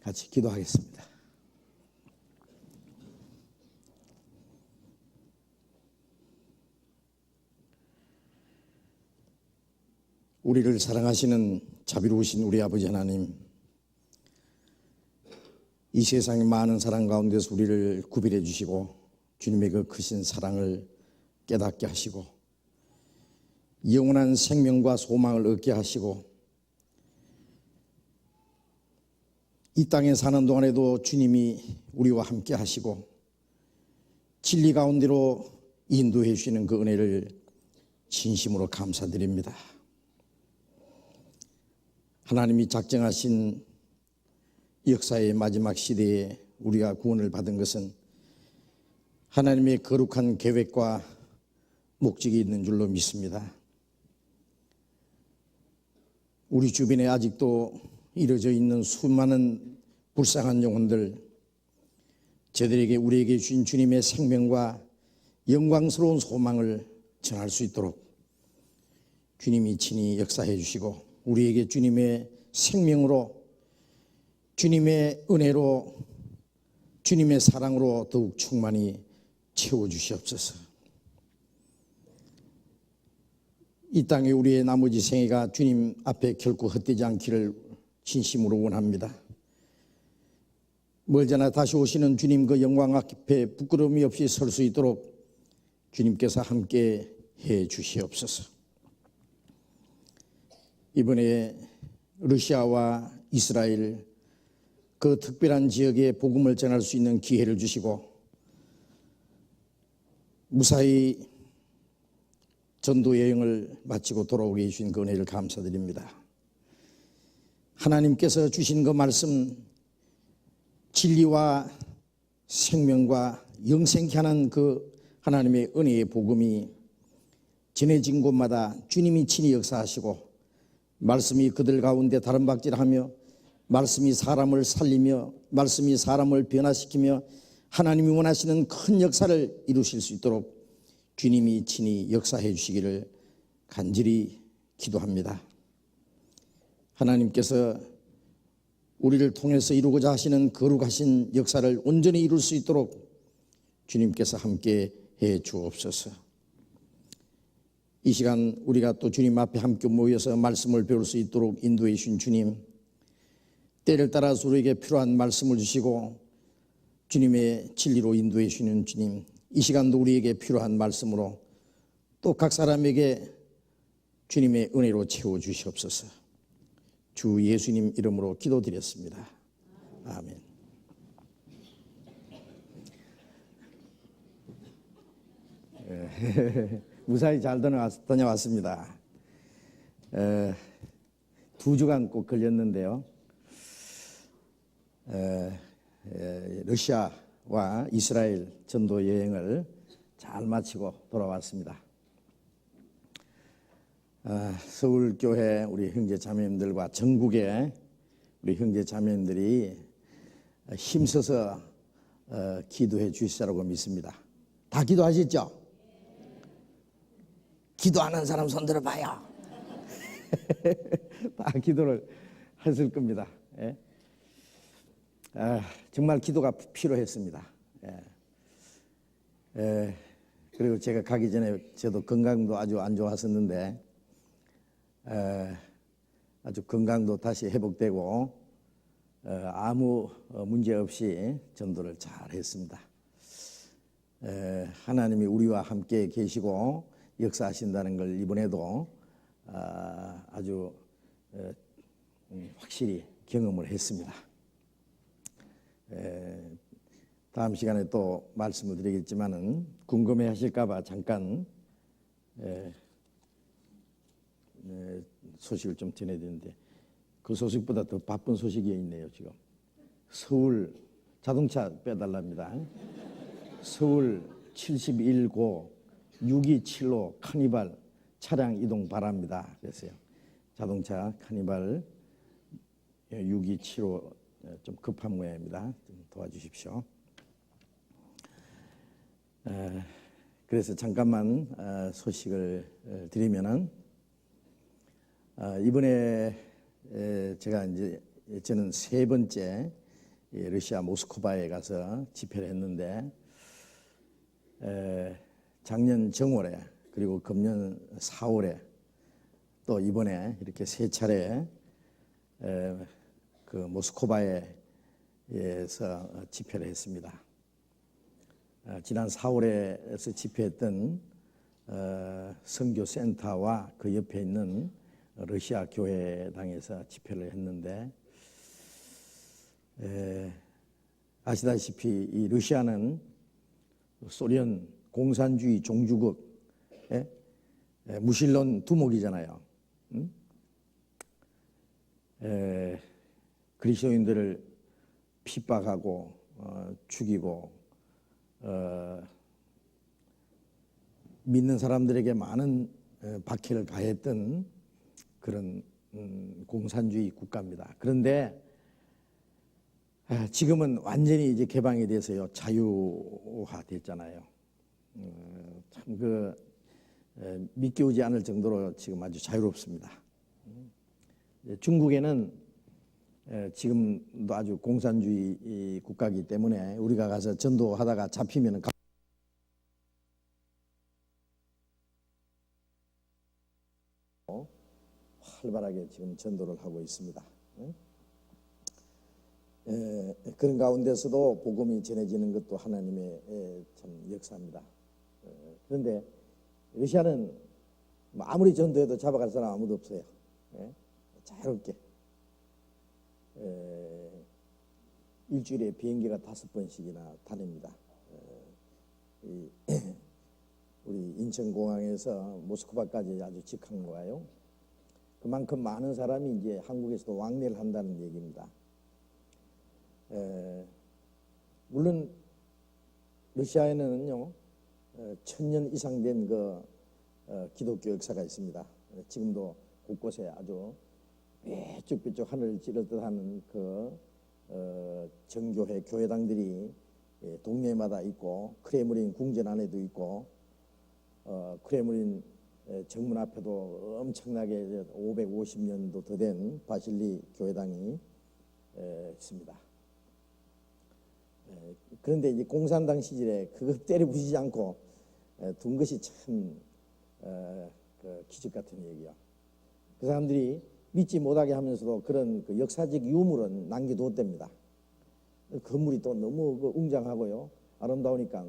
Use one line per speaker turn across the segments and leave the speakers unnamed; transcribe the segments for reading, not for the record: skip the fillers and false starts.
같이 기도하겠습니다. 우리를 사랑하시는 자비로우신 우리 아버지 하나님, 이 세상의 많은 사랑 가운데서 우리를 구별해 주시고 주님의 그 크신 사랑을 깨닫게 하시고 영원한 생명과 소망을 얻게 하시고 이 땅에 사는 동안에도 주님이 우리와 함께 하시고 진리 가운데로 인도해 주시는 그 은혜를 진심으로 감사드립니다. 하나님이 작정하신 역사의 마지막 시대에 우리가 구원을 받은 것은 하나님의 거룩한 계획과 목적이 있는 줄로 믿습니다. 우리 주변에 아직도 이루어져 있는 수많은 불쌍한 영혼들, 저들에게 우리에게 주신 주님의 생명과 영광스러운 소망을 전할 수 있도록 주님이 친히 역사해 주시고 우리에게 주님의 생명으로, 주님의 은혜로, 주님의 사랑으로 더욱 충만히 채워주시옵소서. 이 땅에 우리의 나머지 생애가 주님 앞에 결코 헛되지 않기를 진심으로 원합니다. 멀잖아 다시 오시는 주님 그 영광 앞에 부끄러움이 없이 설 수 있도록 주님께서 함께 해 주시옵소서. 이번에 러시아와 이스라엘 그 특별한 지역에 복음을 전할 수 있는 기회를 주시고 무사히 전도 여행을 마치고 돌아오게 해주신 그 은혜를 감사드립니다. 하나님께서 주신 그 말씀, 진리와 생명과 영생케 하는 그 하나님의 은혜의 복음이 전해진 곳마다 주님이 친히 역사하시고 말씀이 그들 가운데 다름박질하며 말씀이 사람을 살리며 말씀이 사람을 변화시키며 하나님이 원하시는 큰 역사를 이루실 수 있도록 주님이 친히 역사해 주시기를 간절히 기도합니다. 하나님께서 우리를 통해서 이루고자 하시는 거룩하신 역사를 온전히 이룰 수 있도록 주님께서 함께 해 주옵소서. 이 시간 우리가 또 주님 앞에 함께 모여서 말씀을 배울 수 있도록 인도해 주신 주님, 때를 따라서 우리에게 필요한 말씀을 주시고 주님의 진리로 인도해 주시는 주님, 이 시간도 우리에게 필요한 말씀으로 또 각 사람에게 주님의 은혜로 채워 주시옵소서. 주 예수님 이름으로 기도드렸습니다. 아멘. 무사히 잘 다녀왔습니다. 2주간 꼭 걸렸는데요. 러시아와 이스라엘 전도 여행을 잘 마치고 돌아왔습니다. 서울교회 우리 형제 자매님들과 전국의 우리 형제 자매님들이 힘써서 기도해 주시라고 믿습니다. 다 기도하셨죠? 기도하는 사람 손 들어봐요. 다 기도를 했을 겁니다. 예? 정말 기도가 필요했습니다. 그리고 제가 가기 전에 저도 건강도 아주 안 좋았었는데 아주 건강도 다시 회복되고 아무 문제 없이 전도를 잘 했습니다. 하나님이 우리와 함께 계시고 역사하신다는 걸 이번에도 아주 확실히 경험을 했습니다. 다음 시간에 또 말씀을 드리겠지만은 궁금해 하실까봐 잠깐 소식을 좀 전해드리는데 그 소식보다 더 바쁜 소식이 있네요. 지금 서울 자동차 빼달랍니다. 서울 71고 627호 카니발 차량 이동 바랍니다. 그래서요. 자동차 카니발 627호 좀 급한 모양입니다. 좀 도와주십시오. 그래서 잠깐만 소식을 드리면은 이번에 제가 이제 저는 세 번째 러시아 모스크바에 가서 집회를 했는데 작년 정월에 그리고 금년 4월에 또 이번에 이렇게 세 차례 그 모스크바에서 집회를 했습니다. 지난 4월에서 집회했던 선교센터와 그 옆에 있는 러시아 교회당에서 집회를 했는데 아시다시피 이 러시아는 소련 공산주의 종주국의 무신론 두목이잖아요. 그리스도인들을 핍박하고 죽이고 믿는 사람들에게 많은 박해를 가했던 그런 공산주의 국가입니다. 그런데 지금은 완전히 이제 개방이 돼서요 자유화됐잖아요. 참 믿겨오지 않을 정도로 지금 아주 자유롭습니다. 중국에는 지금도 아주 공산주의 국가이기 때문에 우리가 가서 전도하다가 잡히면 활발하게 지금 전도를 하고 있습니다. 그런 가운데서도 복음이 전해지는 것도 하나님의 참 역사입니다. 그런데 러시아는 아무리 전도해도 잡아갈 사람 아무도 없어요. 자유롭게 일주일에 비행기가 5번씩이나 다닙니다. 우리 인천공항에서 모스크바까지 아주 직항 가요. 그만큼 많은 사람이 이제 한국에서도 왕래를 한다는 얘기입니다. 물론 러시아에는요 1000년 이상 된 기독교 역사가 있습니다. 지금도 곳곳에 아주 뾰족뾰족 하늘을 찌르듯 하는 정교회 교회당들이 동네마다 있고 크레므린 궁전 안에도 있고 크레므린 정문 앞에도 엄청나게 550년도 더 된 바실리 교회당이 있습니다. 그런데 이제 공산당 시절에 그거 때려 부시지 않고 둔 것이 참 기적 같은 얘기야. 그 사람들이 믿지 못하게 하면서도 그런 역사적 유물은 남겨두었답니다. 건물이 또 너무 웅장하고요 아름다우니까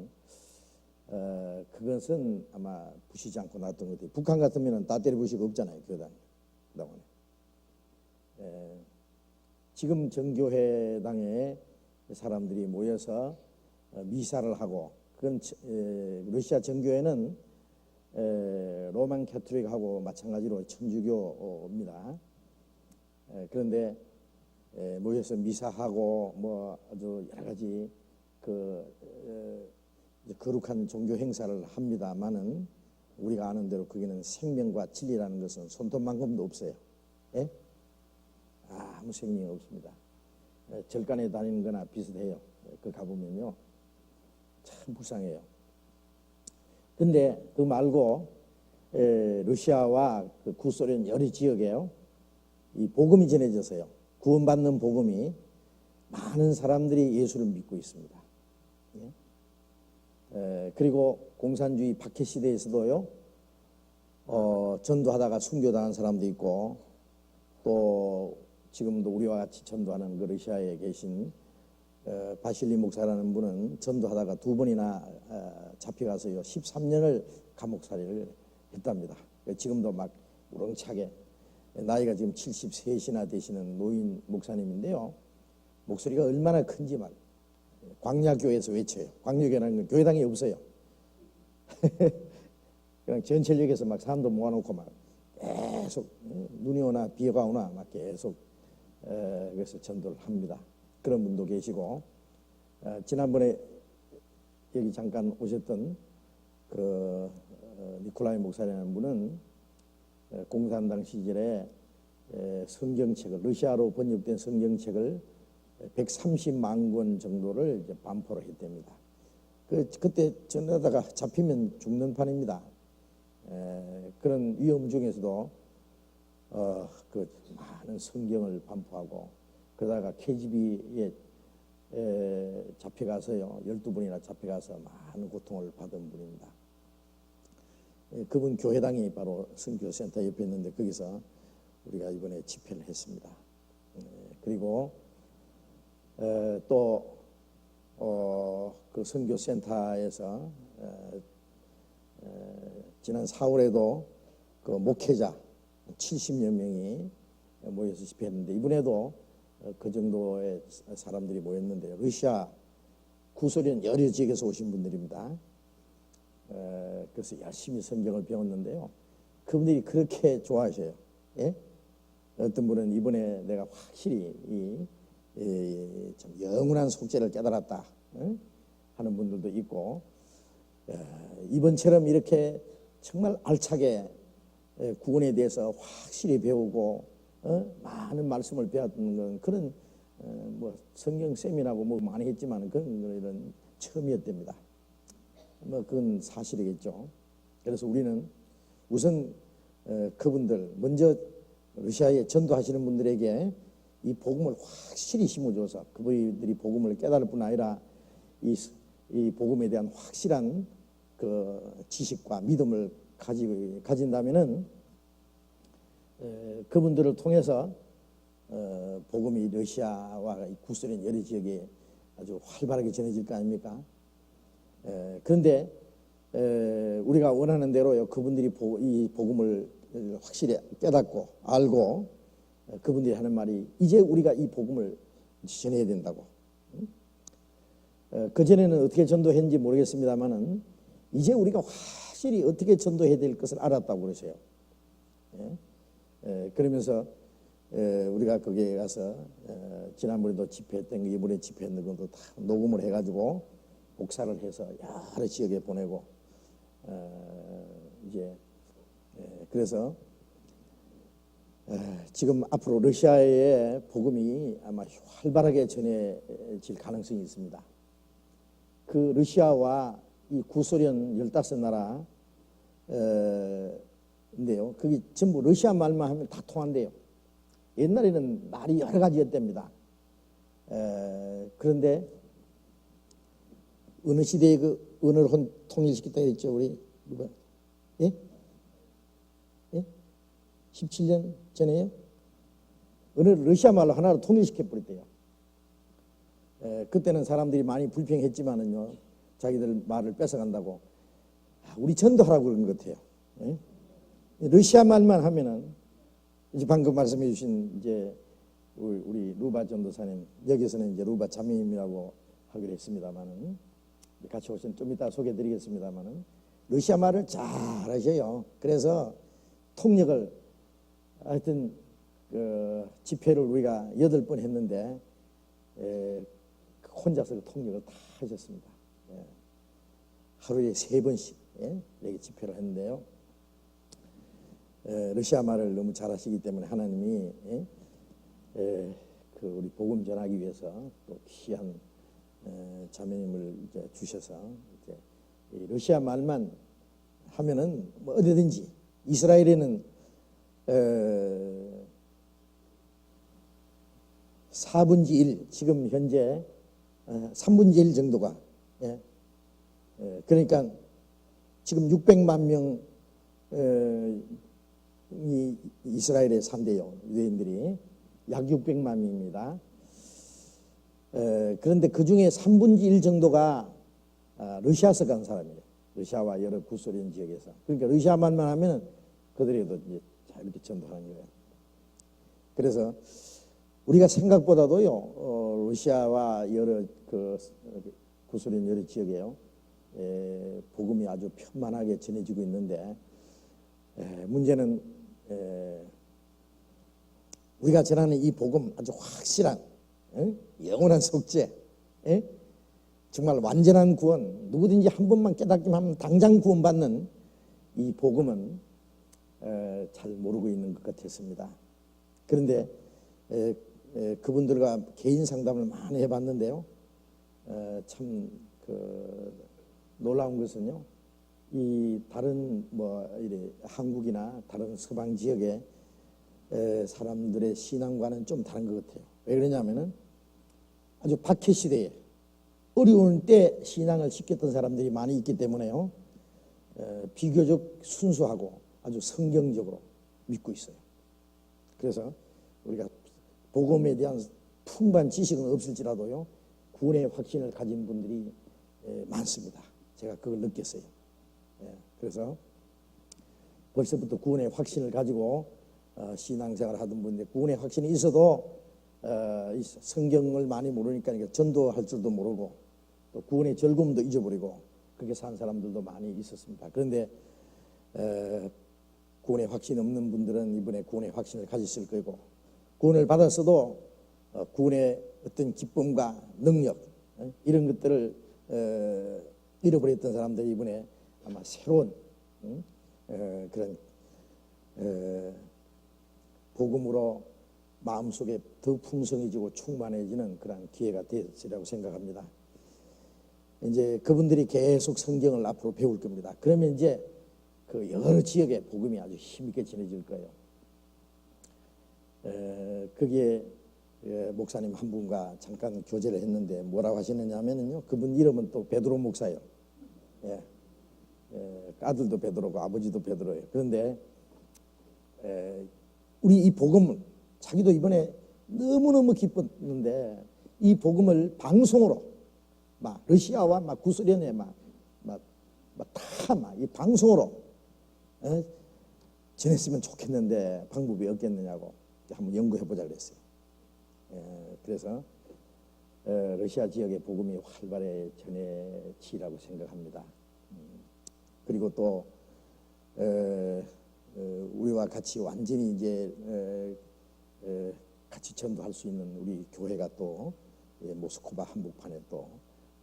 그것은 아마 부시지 않고 놨던 것 같아요. 북한 같으면 다 때려 부시고 없잖아요. 교단. 지금 정교회당에 사람들이 모여서 미사를 하고 그건 러시아 정교회는 로만 캐토릭하고 마찬가지로 천주교입니다. 그런데 모여서 미사하고 뭐 아주 여러 가지 거룩한 종교 행사를 합니다만은 우리가 아는 대로 거기는 생명과 진리라는 것은 손톱만큼도 없어요. 예? 아무 생명이 없습니다. 절간에 다니는 거나 비슷해요. 그 가보면요 참 불쌍해요. 근데 그 말고 러시아와 그 구소련 여러 지역에요 이 복음이 전해져서요 구원받는 복음이 많은 사람들이 예수를 믿고 있습니다. 그리고 공산주의 박해 시대에서도요 전도하다가 순교당한 사람도 있고 또 지금도 우리와 같이 전도하는 그 러시아에 계신 바실리 목사라는 분은 전도하다가 2번이나 잡혀가서요 13년을 감옥살이를 했답니다. 지금도 막 우렁차게 나이가 지금 73이나 되시는 노인 목사님인데요 목소리가 얼마나 큰지 막 광야교회에서 외쳐요. 광야교회라는 건 교회당이 없어요. 그냥 전철역에서 막 사람도 모아놓고 막 계속 눈이 오나 비가 오나 막 계속 그래서 전도를 합니다. 그런 분도 계시고 지난번에 여기 잠깐 오셨던 그 니콜라이 목사라는 분은 공산당 시절에 성경책을 러시아로 번역된 성경책을 130만 권 정도를 이제 반포를 했답니다. 그때 전하다가 잡히면 죽는 판입니다. 그런 위험 중에서도 그 많은 성경을 반포하고 그러다가 KGB에 잡혀가서요, 12분이나 잡혀가서 많은 고통을 받은 분입니다. 그분 교회당이 바로 선교센터 옆에 있는데 거기서 우리가 이번에 집회를 했습니다. 그리고 또 그 선교센터에서 지난 4월에도 그 목회자 70여 명이 모여서 집회했는데 이번에도 그 정도의 사람들이 모였는데요. 러시아 구소련 여러 지역에서 오신 분들입니다. 그래서 열심히 성경을 배웠는데요. 그분들이 그렇게 좋아하셔요. 예? 어떤 분은 이번에 내가 확실히 참 영원한 속죄를 깨달았다 하는 분들도 있고, 이번처럼 이렇게 정말 알차게 구원에 대해서 확실히 배우고 많은 말씀을 배웠던 건 그런 뭐 성경 세미나고 뭐 많이 했지만 그런 일은 처음이었답니다. 뭐 그건 사실이겠죠. 그래서 우리는 우선 그분들 먼저 러시아에 전도하시는 분들에게 이 복음을 확실히 심어줘서 그분들이 복음을 깨달을 뿐 아니라 이 복음에 대한 확실한 그 지식과 믿음을 가진다면은 그분들을 통해서 복음이 러시아와 구소련 여러 지역에 아주 활발하게 전해질 거 아닙니까? 그런데 우리가 원하는 대로요, 그분들이 이 복음을 확실히 깨닫고 알고 그분들이 하는 말이 이제 우리가 이 복음을 전해야 된다고. 그전에는 어떻게 전도했는지 모르겠습니다만은 이제 우리가 확실히 어떻게 전도해야 될 것을 알았다고 그러세요. 그러면서 우리가 거기에 가서 지난번에도 집회했던 거 이번에 집회했던 것도 다 녹음을 해가지고 복사를 해서 여러 지역에 보내고 이제 그래서 지금 앞으로 러시아의 복음이 아마 활발하게 전해질 가능성이 있습니다. 그 러시아와 이 구소련 15나라 인데요, 그게 전부 러시아 말만 하면 다 통한대요. 옛날에는 말이 여러 가지였답니다. 그런데 어느 시대에 그 언어를 통일시켰다 했죠, 우리 누가? 예? 17년 전에요? 언어를 러시아 말로 하나로 통일시켜버렸대요. 그때는 사람들이 많이 불평했지만은요, 자기들 말을 뺏어간다고 우리 전도하라고 그런 것 같아요. 예? 러시아 말만 하면은 이제 방금 말씀해 주신 이제 우리 루바 전도사님, 여기서는 이제 루바 자매님이라고 하기로 했습니다만은 같이 오신 좀 이따 소개해 드리겠습니다만은 러시아 말을 잘 하셔요. 그래서 통역을 하여튼 그 집회를 우리가 8번 했는데 혼자서 그 통역을 다 하셨습니다. 하루에 3번씩 이렇게 집회를 했는데요. 러시아 말을 너무 잘하시기 때문에 하나님이 그 우리 복음 전하기 위해서 또 귀한 자매님을 이제 주셔서 이제 러시아 말만 하면은 뭐 어디든지 이스라엘에는 4분의 1 지금 현재 3분의 1 정도가 그러니까 지금 600만 명 이 이스라엘에 산대요. 유대인들이 약 600만 명입니다. 그런데 그 중에 3분의 1 정도가 러시아에서 간 사람이에요. 러시아와 여러 구소련 지역에서. 그러니까 러시아 말만 하면 그들에도 이제 이렇게 전도하는 거예요. 그래서 우리가 생각보다도요, 러시아와 여러 그 구소련 여러 지역에요, 복음이 아주 편만하게 전해지고 있는데, 문제는 우리가 전하는 이 복음 아주 확실한 영원한 속죄, 정말 완전한 구원, 누구든지 한 번만 깨닫기만 하면 당장 구원받는 이 복음은 잘 모르고 있는 것 같았습니다. 그런데 그분들과 개인 상담을 많이 해봤는데요, 참 놀라운 것은요, 이 다른 뭐 이래 한국이나 다른 서방 지역의 사람들의 신앙과는 좀 다른 것 같아요. 왜 그러냐면은 아주 박해 시대에 어려울 때 신앙을 지켰던 사람들이 많이 있기 때문에요. 비교적 순수하고 아주 성경적으로 믿고 있어요. 그래서 우리가 복음에 대한 풍부한 지식은 없을지라도요, 구원의 확신을 가진 분들이 많습니다. 제가 그걸 느꼈어요. 그래서 벌써부터 구원의 확신을 가지고 신앙생활을 하던 분인데, 구원의 확신이 있어도 성경을 많이 모르니까 전도할 줄도 모르고 또 구원의 즐거움도 잊어버리고 그렇게 산 사람들도 많이 있었습니다. 그런데 구원의 확신 없는 분들은 이번에 구원의 확신을 가졌을 거고, 구원을 받았어도 구원의 어떤 기쁨과 능력 이런 것들을 잃어버렸던 사람들이 이번에 아마 새로운 그런 복음으로 마음속에 더 풍성해지고 충만해지는 그런 기회가 되었으리라고 생각합니다. 이제 그분들이 계속 성경을 앞으로 배울 겁니다. 그러면 이제 그 여러 지역에 복음이 아주 힘있게 전해질 거예요. 거기에 목사님 한 분과 잠깐 교제를 했는데 뭐라고 하시느냐 하면요, 그분 이름은 또 베드로 목사예요. 아들도 베드로고 아버지도 베드로예요. 그런데 우리 이 복음을 자기도 이번에 너무너무 기뻤는데, 이 복음을 방송으로 막 러시아와 막 구소련에 이 방송으로 전했으면 좋겠는데 방법이 없겠느냐고 한번 연구해보자 그랬어요. 그래서 러시아 지역의 복음이 활발히 전해지라고 생각합니다. 그리고 또 우리와 같이 완전히 이제 같이 전도할 수 있는 우리 교회가 또 모스크바 한복판에 또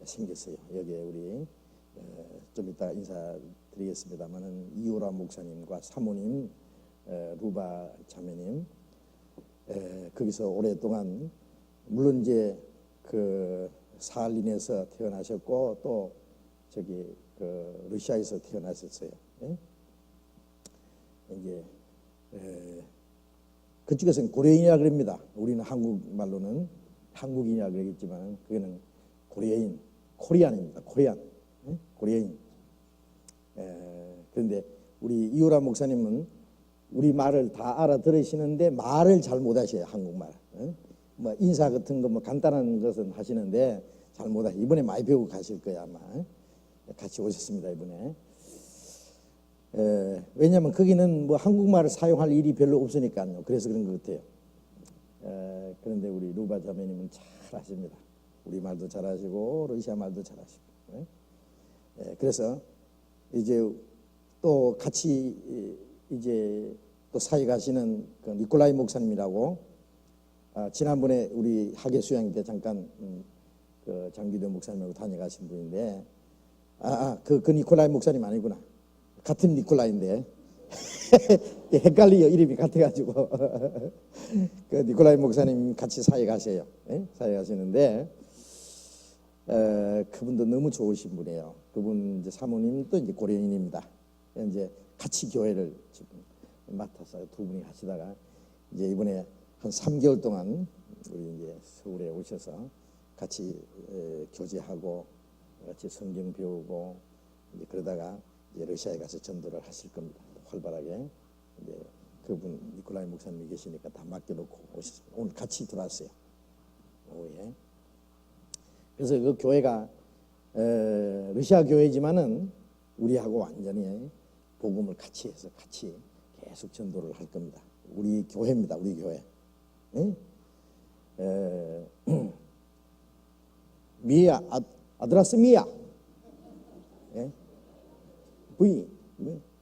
생겼어요. 여기에 우리 좀 이따 인사드리겠습니다만은 이호라 목사님과 사모님, 루바 자매님, 거기서 오랫동안 물론 이제 그 사할린에서 태어나셨고 또 저기 그 러시아에서 태어나셨어요. 이제 그쪽에서는 고려인이라 그럽니다. 우리는 한국말로는 한국인이라 그러겠지만 그게는 고려인, 코리안입니다. 고려인. 그런데 우리 이호라 목사님은 우리 말을 다 알아들으시는데 말을 잘 못하셔요. 한국말. 뭐 인사 같은 거 뭐 간단한 것은 하시는데 잘 못하셔요. 이번에 많이 배우고 가실 거예요 아마. 같이 오셨습니다 이번에. 왜냐하면 거기는 뭐 한국말을 사용할 일이 별로 없으니까요. 그래서 그런 것 같아요. 그런데 우리 루바 자매님은 잘 하십니다. 우리 말도 잘하시고 러시아 말도 잘하시고. 그래서 이제 또 같이 이제 또 사회 가시는 그 니콜라이 목사님이라고 지난번에 우리 학예 수양 때 잠깐 그 장기도 목사님하고 다녀가신 분인데 그 니콜라이 목사님 아니구나. 같은 니콜라이인데 헷갈려요. 이름이 같아가지고 그 니콜라이 목사님 같이 사회 가세요. 사회 가시는데 그분도 너무 좋으신 분이에요. 그분 이제 사모님도 이제 고려인입니다. 이제 같이 교회를 지금 맡아서 두 분이 하시다가 이제 이번에 한 3개월 동안 우리 이제 서울에 오셔서 같이 교제하고 같이 성경 배우고 이제 그러다가 이제 러시아에 가서 전도를 하실 겁니다. 활발하게. 이제 그분 니콜라이 목사님이 계시니까 다 맡겨놓고 오셨습니다. 오늘 같이 들어왔어요. 오후에. 그래서 그 교회가 러시아 교회지만은 우리하고 완전히 복음을 같이 해서 같이 계속 전도를 할 겁니다. 우리 교회입니다. 우리 교회. 미야 아드라스 미야.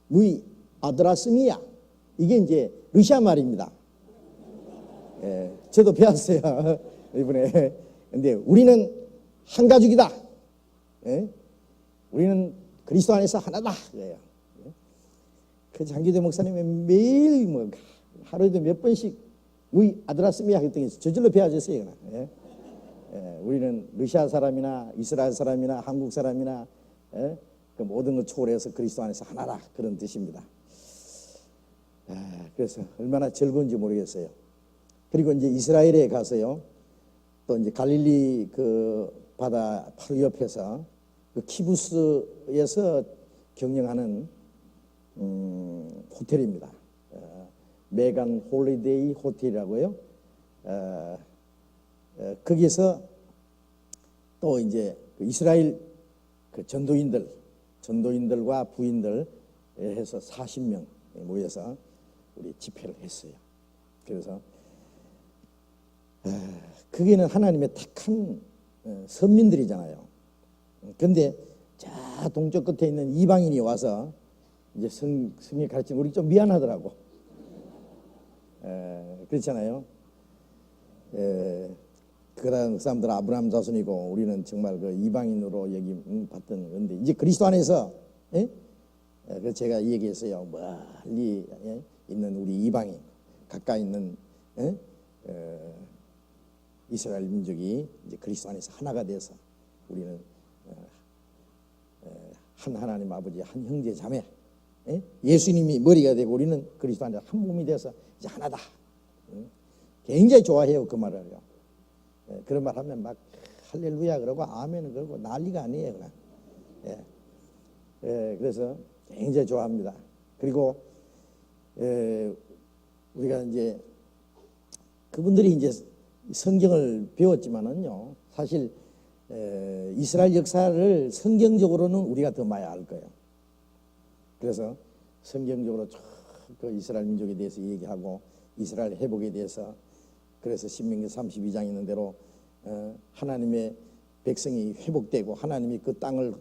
무이 아드라스 미야. 이게 이제 러시아 말입니다. 저도 배웠어요. 이번에. 근데 우리는 한 가족이다. 우리는 그리스도 안에서 하나다. 그래요. 그 장기대 목사님이 매일 뭐 하루에도 몇 번씩 우리 아드라스미야 했더니 저절로 배워졌어요. 우리는 러시아 사람이나 이스라엘 사람이나 한국 사람이나 그 모든 걸 초월해서 그리스도 안에서 하나다. 그런 뜻입니다. 그래서 얼마나 즐거운지 모르겠어요. 그리고 이제 이스라엘에 가서요. 또 이제 갈릴리 그 바다 바로 옆에서 그 키부스에서 경영하는 호텔입니다. 메간 홀리데이 호텔이라고요. 거기서 또 이제 그 이스라엘 그 전도인들과 부인들 해서 40명 모여서 우리 집회를 했어요. 그래서 거기는 하나님의 택한 선민들이잖아요. 그런데 저 동쪽 끝에 있는 이방인이 와서 이제 성경 가르치는 우리 좀 미안하더라고. 그렇잖아요. 그런 사람들은 아브라함 자손이고 우리는 정말 그 이방인으로 여기 받던 건데 이제 그리스도 안에서 그래서 제가 이 얘기했어요. 멀리 있는 우리 이방인 가까이 있는 이스라엘 민족이 이제 그리스도 안에서 하나가 돼서 우리는 한 하나님 아버지 한 형제 자매 예수님이 머리가 되고 우리는 그리스도 안에서 한 몸이 돼서 이제 하나다. 굉장히 좋아해요 그 말을요. 그런 말 하면 막 할렐루야 그러고 아멘 그러고 난리가 아니에요 그냥. 그래서 굉장히 좋아합니다. 그리고 우리가 이제 그분들이 이제 성경을 배웠지만은요 사실 이스라엘 역사를 성경적으로는 우리가 더 많이 알 거예요. 그래서 성경적으로 그 이스라엘 민족에 대해서 얘기하고 이스라엘 회복에 대해서 그래서 신명기 32장 있는 대로 하나님의 백성이 회복되고 하나님이 그 땅을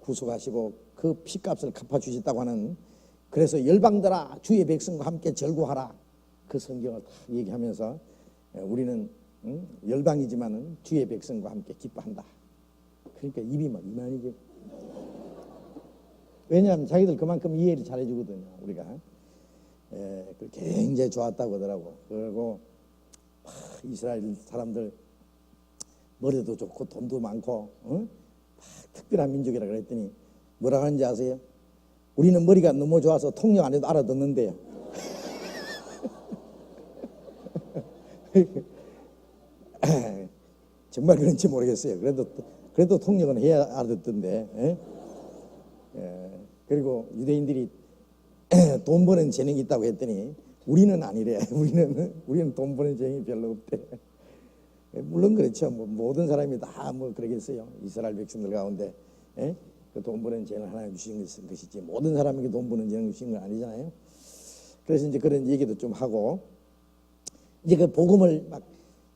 구속하시고 그 피값을 갚아주셨다고 하는 그래서 열방들아 주의 백성과 함께 절구하라 그 성경을 다 얘기하면서 우리는 열방이지만은 주의 백성과 함께 기뻐한다. 그러니까 입이 막 이만이지. 왜냐하면 자기들 그만큼 이해를 잘해주거든요. 우리가 굉장히 좋았다고 하더라고. 그리고 이스라엘 사람들 머리도 좋고 돈도 많고 특별한 민족이라 그랬더니 뭐라 하는지 아세요? 우리는 머리가 너무 좋아서 통역 안 해도 알아듣는데요. 정말 그런지 모르겠어요. 그래도 통역은 해야 알아듣던데. 그리고 유대인들이 돈 버는 재능이 있다고 했더니 우리는 아니래. 우리는 돈 버는 재능이 별로 없대. 물론 그렇죠. 뭐 모든 사람이 다 뭐 그러겠어요. 이스라엘 백성들 가운데 그 돈 버는 재능 하나님 주신 것이지 모든 사람에게 돈 버는 재능 주신 건 아니잖아요. 그래서 이제 그런 얘기도 좀 하고 이제 그 복음을 막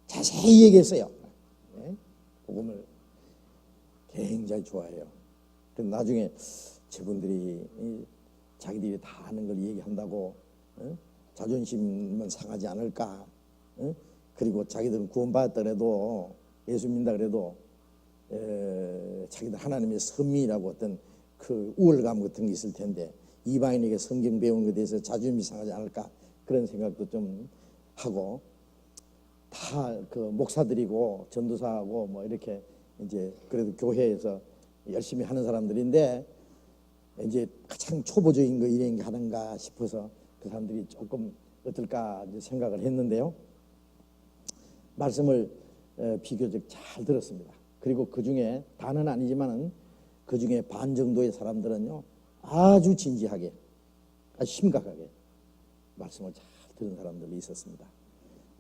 자세히 얘기했어요. 복음을 굉장히 좋아해요. 그래서 나중에 저분들이 자기들이 다 아는 걸 얘기한다고 자존심은 상하지 않을까. 그리고 자기들은 구원받았더라도 예수 믿는다 그래도 자기들 하나님의 선민이라고 어떤 그 우월감 같은 게 있을 텐데 이방인에게 성경 배우는 것에 대해서 자존심이 상하지 않을까 그런 생각도 좀 하고 다 그 목사들이고 전도사하고 뭐 이렇게 이제 그래도 교회에서 열심히 하는 사람들인데 이제 가장 초보적인 거 이런 게 하는가 싶어서 그 사람들이 조금 어떨까 이제 생각을 했는데요. 말씀을 비교적 잘 들었습니다. 그리고 그 중에 다는 아니지만은 그 중에 반 정도의 사람들은요 아주 진지하게 아주 심각하게 말씀을 잘 들은 사람들이 있었습니다.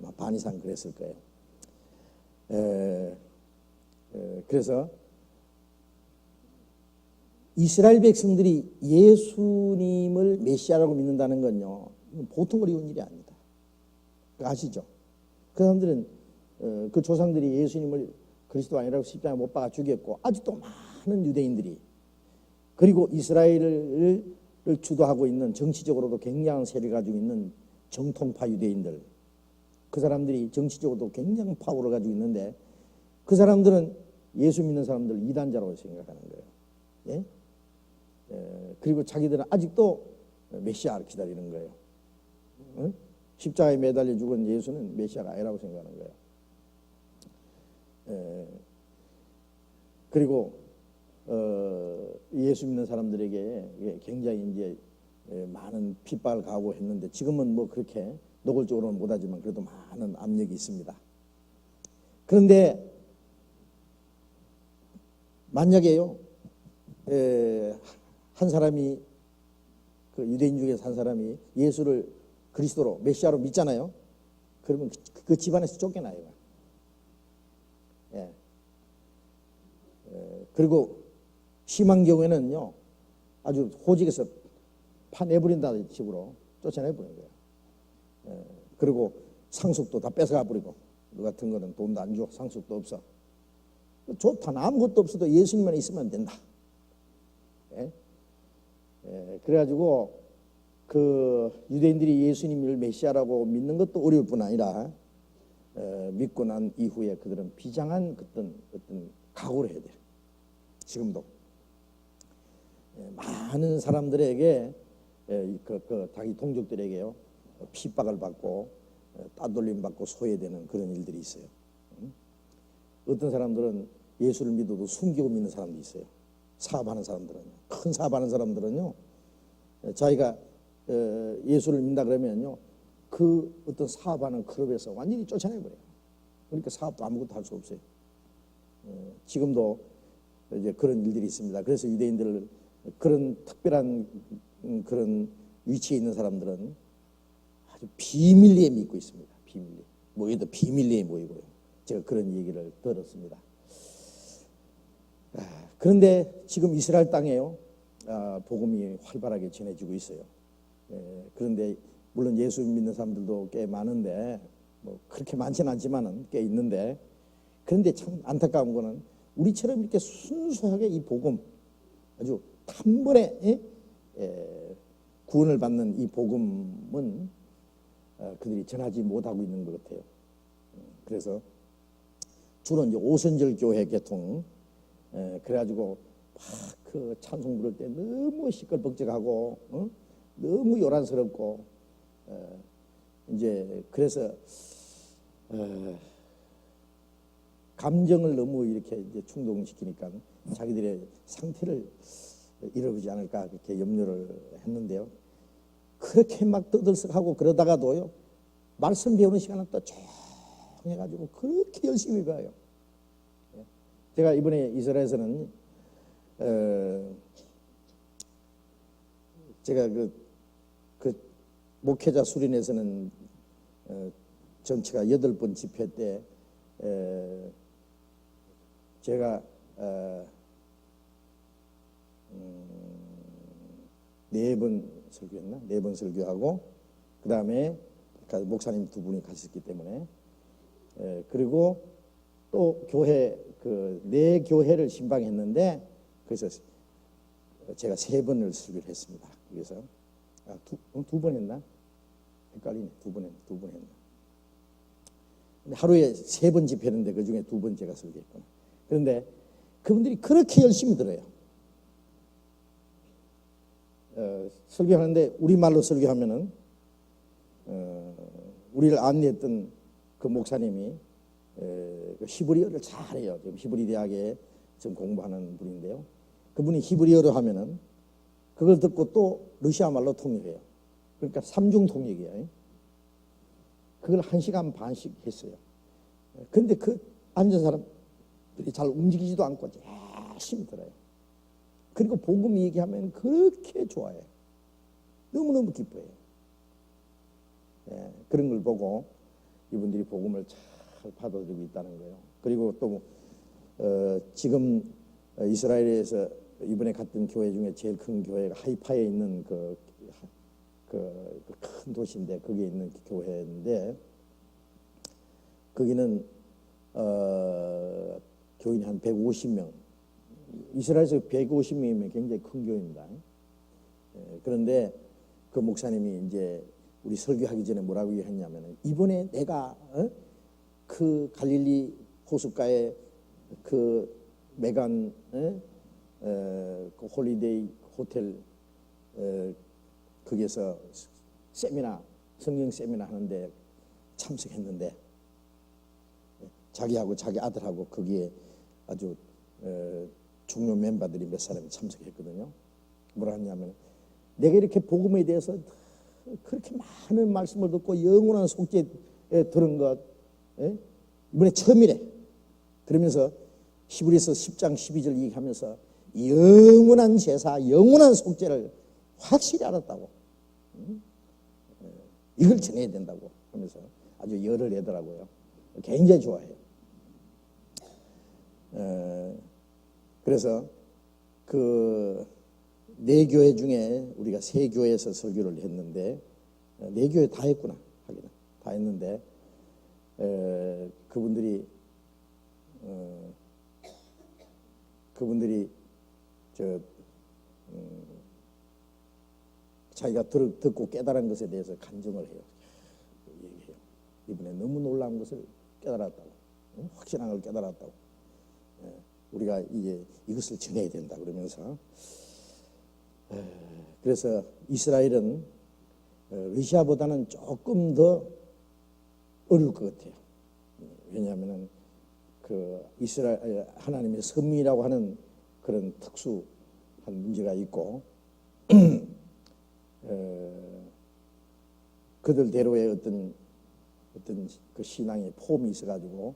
아마 반 이상 그랬을 거예요. 그래서 이스라엘 백성들이 예수님을 메시아라고 믿는다는 건요 보통 어려운 일이 아닙니다. 아시죠? 그 사람들은 그 조상들이 예수님을 그리스도 아니라고 십자가에 못 박아 죽였고 아직도 많은 유대인들이 그리고 이스라엘을 주도하고 있는 정치적으로도 굉장한 세력을 가지고 있는 정통파 유대인들 그 사람들이 정치적으로도 굉장한 파워를 가지고 있는데 그 사람들은 예수 믿는 사람들을 이단자라고 생각하는 거예요. 예? 그리고 자기들은 아직도 메시아를 기다리는 거예요. 십자가에 매달려 죽은 예수는 메시아가 아니라고 생각하는 거예요. 그리고 예수 믿는 사람들에게 굉장히 이제 많은 핍박을 가하고 했는데 지금은 뭐 그렇게 노골적으로는 못하지만 그래도 많은 압력이 있습니다. 그런데 만약에요, 한 사람이 그 유대인 중에서 한 사람이 예수를 그리스도로 메시아로 믿잖아요. 그러면 그 집안에서 쫓겨나요. 예. 그리고 심한 경우에는요, 아주 호직에서 파내버린다는 식으로 쫓아내버리는 거예요. 그리고 상속도 다 뺏어가 버리고, 너 같은 거는 돈도 안 줘, 상속도 없어. 좋다, 아무것도 없어도 예수님만 있으면 된다. 예? 그래가지고 그 유대인들이 예수님을 메시아라고 믿는 것도 어려울 뿐 아니라 믿고 난 이후에 그들은 비장한 어떤 각오를 해야 돼요. 지금도 많은 사람들에게 자기 동족들에게요 핍박을 받고 따돌림 받고 소외되는 그런 일들이 있어요. 어떤 사람들은 예수를 믿어도 숨기고 믿는 사람도 있어요. 사업하는 사람들은요, 큰 사업하는 사람들은요, 자기가 예수를 믿는다 그러면요, 그 어떤 사업하는 클럽에서 완전히 쫓아내버려요. 그러니까 사업도 아무것도 할 수 없어요. 지금도 이제 그런 일들이 있습니다. 그래서 유대인들 그런 특별한 그런 위치에 있는 사람들은 아주 비밀리에 믿고 있습니다. 비밀리 모여도 비밀리에 모이고요. 제가 그런 얘기를 들었습니다. 그런데 지금 이스라엘 땅에요, 복음이 활발하게 전해지고 있어요. 그런데 물론 예수 믿는 사람들도 꽤 많은데, 뭐 그렇게 많지는 않지만은 꽤 있는데, 그런데 참 안타까운 거는 우리처럼 이렇게 순수하게 이 복음, 아주 단번에 구원을 받는 이 복음은 그들이 전하지 못하고 있는 것 같아요. 그래서 주로 이제 오선절 교회 계통, 그래가지고 막 그 찬송 부를 때 너무 시끌벅적하고 너무 요란스럽고, 이제 그래서 감정을 너무 이렇게 이제 충동시키니까 자기들의 상태를 잃어버리지 않을까 그렇게 염려를 했는데요. 그렇게 막 떠들썩하고 그러다가도요, 말씀 배우는 시간은 또 쭉 해가지고 그렇게 열심히 가요. 제가 이번에 이스라엘에서는 제가 그 목회자 수련회에서는 전체가 8번 집회 때 제가 4번 설교했나? 4번 설교하고, 그 다음에 목사님 2분이 가셨기 때문에, 그리고 또 교회 네 교회를 신방했는데, 그래서 제가 3번을 설교를 했습니다. 그래서 두 번 했나? 헷갈리네. 두 번 했나? 근데 하루에 3번 집회했는데 그 중에 2번 제가 설교했구나. 그런데 그분들이 그렇게 열심히 들어요. 설교하는데 우리말로 설교하면은 우리를 안내했던 그 목사님이 히브리어를 잘해요. 지금 히브리 대학에 지금 공부하는 분인데요. 그분이 히브리어로 하면은 그걸 듣고 또 러시아 말로 통역해요. 그러니까 삼중 통역이에요. 그걸 1시간 반씩 했어요. 그런데 그 앉은 사람들이 잘 움직이지도 않고 열심히 들어요. 그리고 복음 얘기하면 그렇게 좋아해요. 너무너무 기뻐해요. 그런 걸 보고 이분들이 복음을 잘 받아들이고 있다는 거예요. 그리고 또 지금 이스라엘에서 이번에 갔던 교회 중에 제일 큰 교회가 하이파에 있는 그 큰 도시인데, 거기에 있는 교회인데, 거기는 교인이 한 150명, 이스라엘에서 150명이면 굉장히 큰 교회입니다. 그런데 그 목사님이 이제 우리 설교하기 전에 뭐라고 했냐면, 이번에 내가 그 갈릴리 호숫가에 그 메간 그 홀리데이 호텔 거기에서 세미나, 성경 세미나 하는데 참석했는데, 자기하고 자기 아들하고 거기에 아주 중요 멤버들이 몇 사람이 참석했거든요. 뭐라 하냐면, 내가 이렇게 복음에 대해서 그렇게 많은 말씀을 듣고 영원한 속죄에 들은 것 이번에 처음이래. 그러면서 히브리서 10장 12절 얘기하면서 영원한 제사, 영원한 속죄를 확실히 알았다고. 이걸 전해야 된다고 하면서 아주 열을 내더라고요. 굉장히 좋아해요. 그래서 그 네 교회 중에 우리가 세 교회에서 설교를 했는데, 네 교회 다 했구나 하기는 다 했는데, 그분들이 자기가 듣고 깨달은 것에 대해서 간증을 해요. 얘기해요. 이번에 너무 놀라운 것을 깨달았다고, 확실한 걸 깨달았다고. 우리가 이제 이것을 전해야 된다 그러면서, 그래서 이스라엘은 러시아보다는 조금 더 어려울 것 같아요. 왜냐하면은 그 이스라엘 하나님의 섭리라고 하는 그런 특수한 문제가 있고, 그들대로의 어떤 그 신앙의 폼이 있어가지고,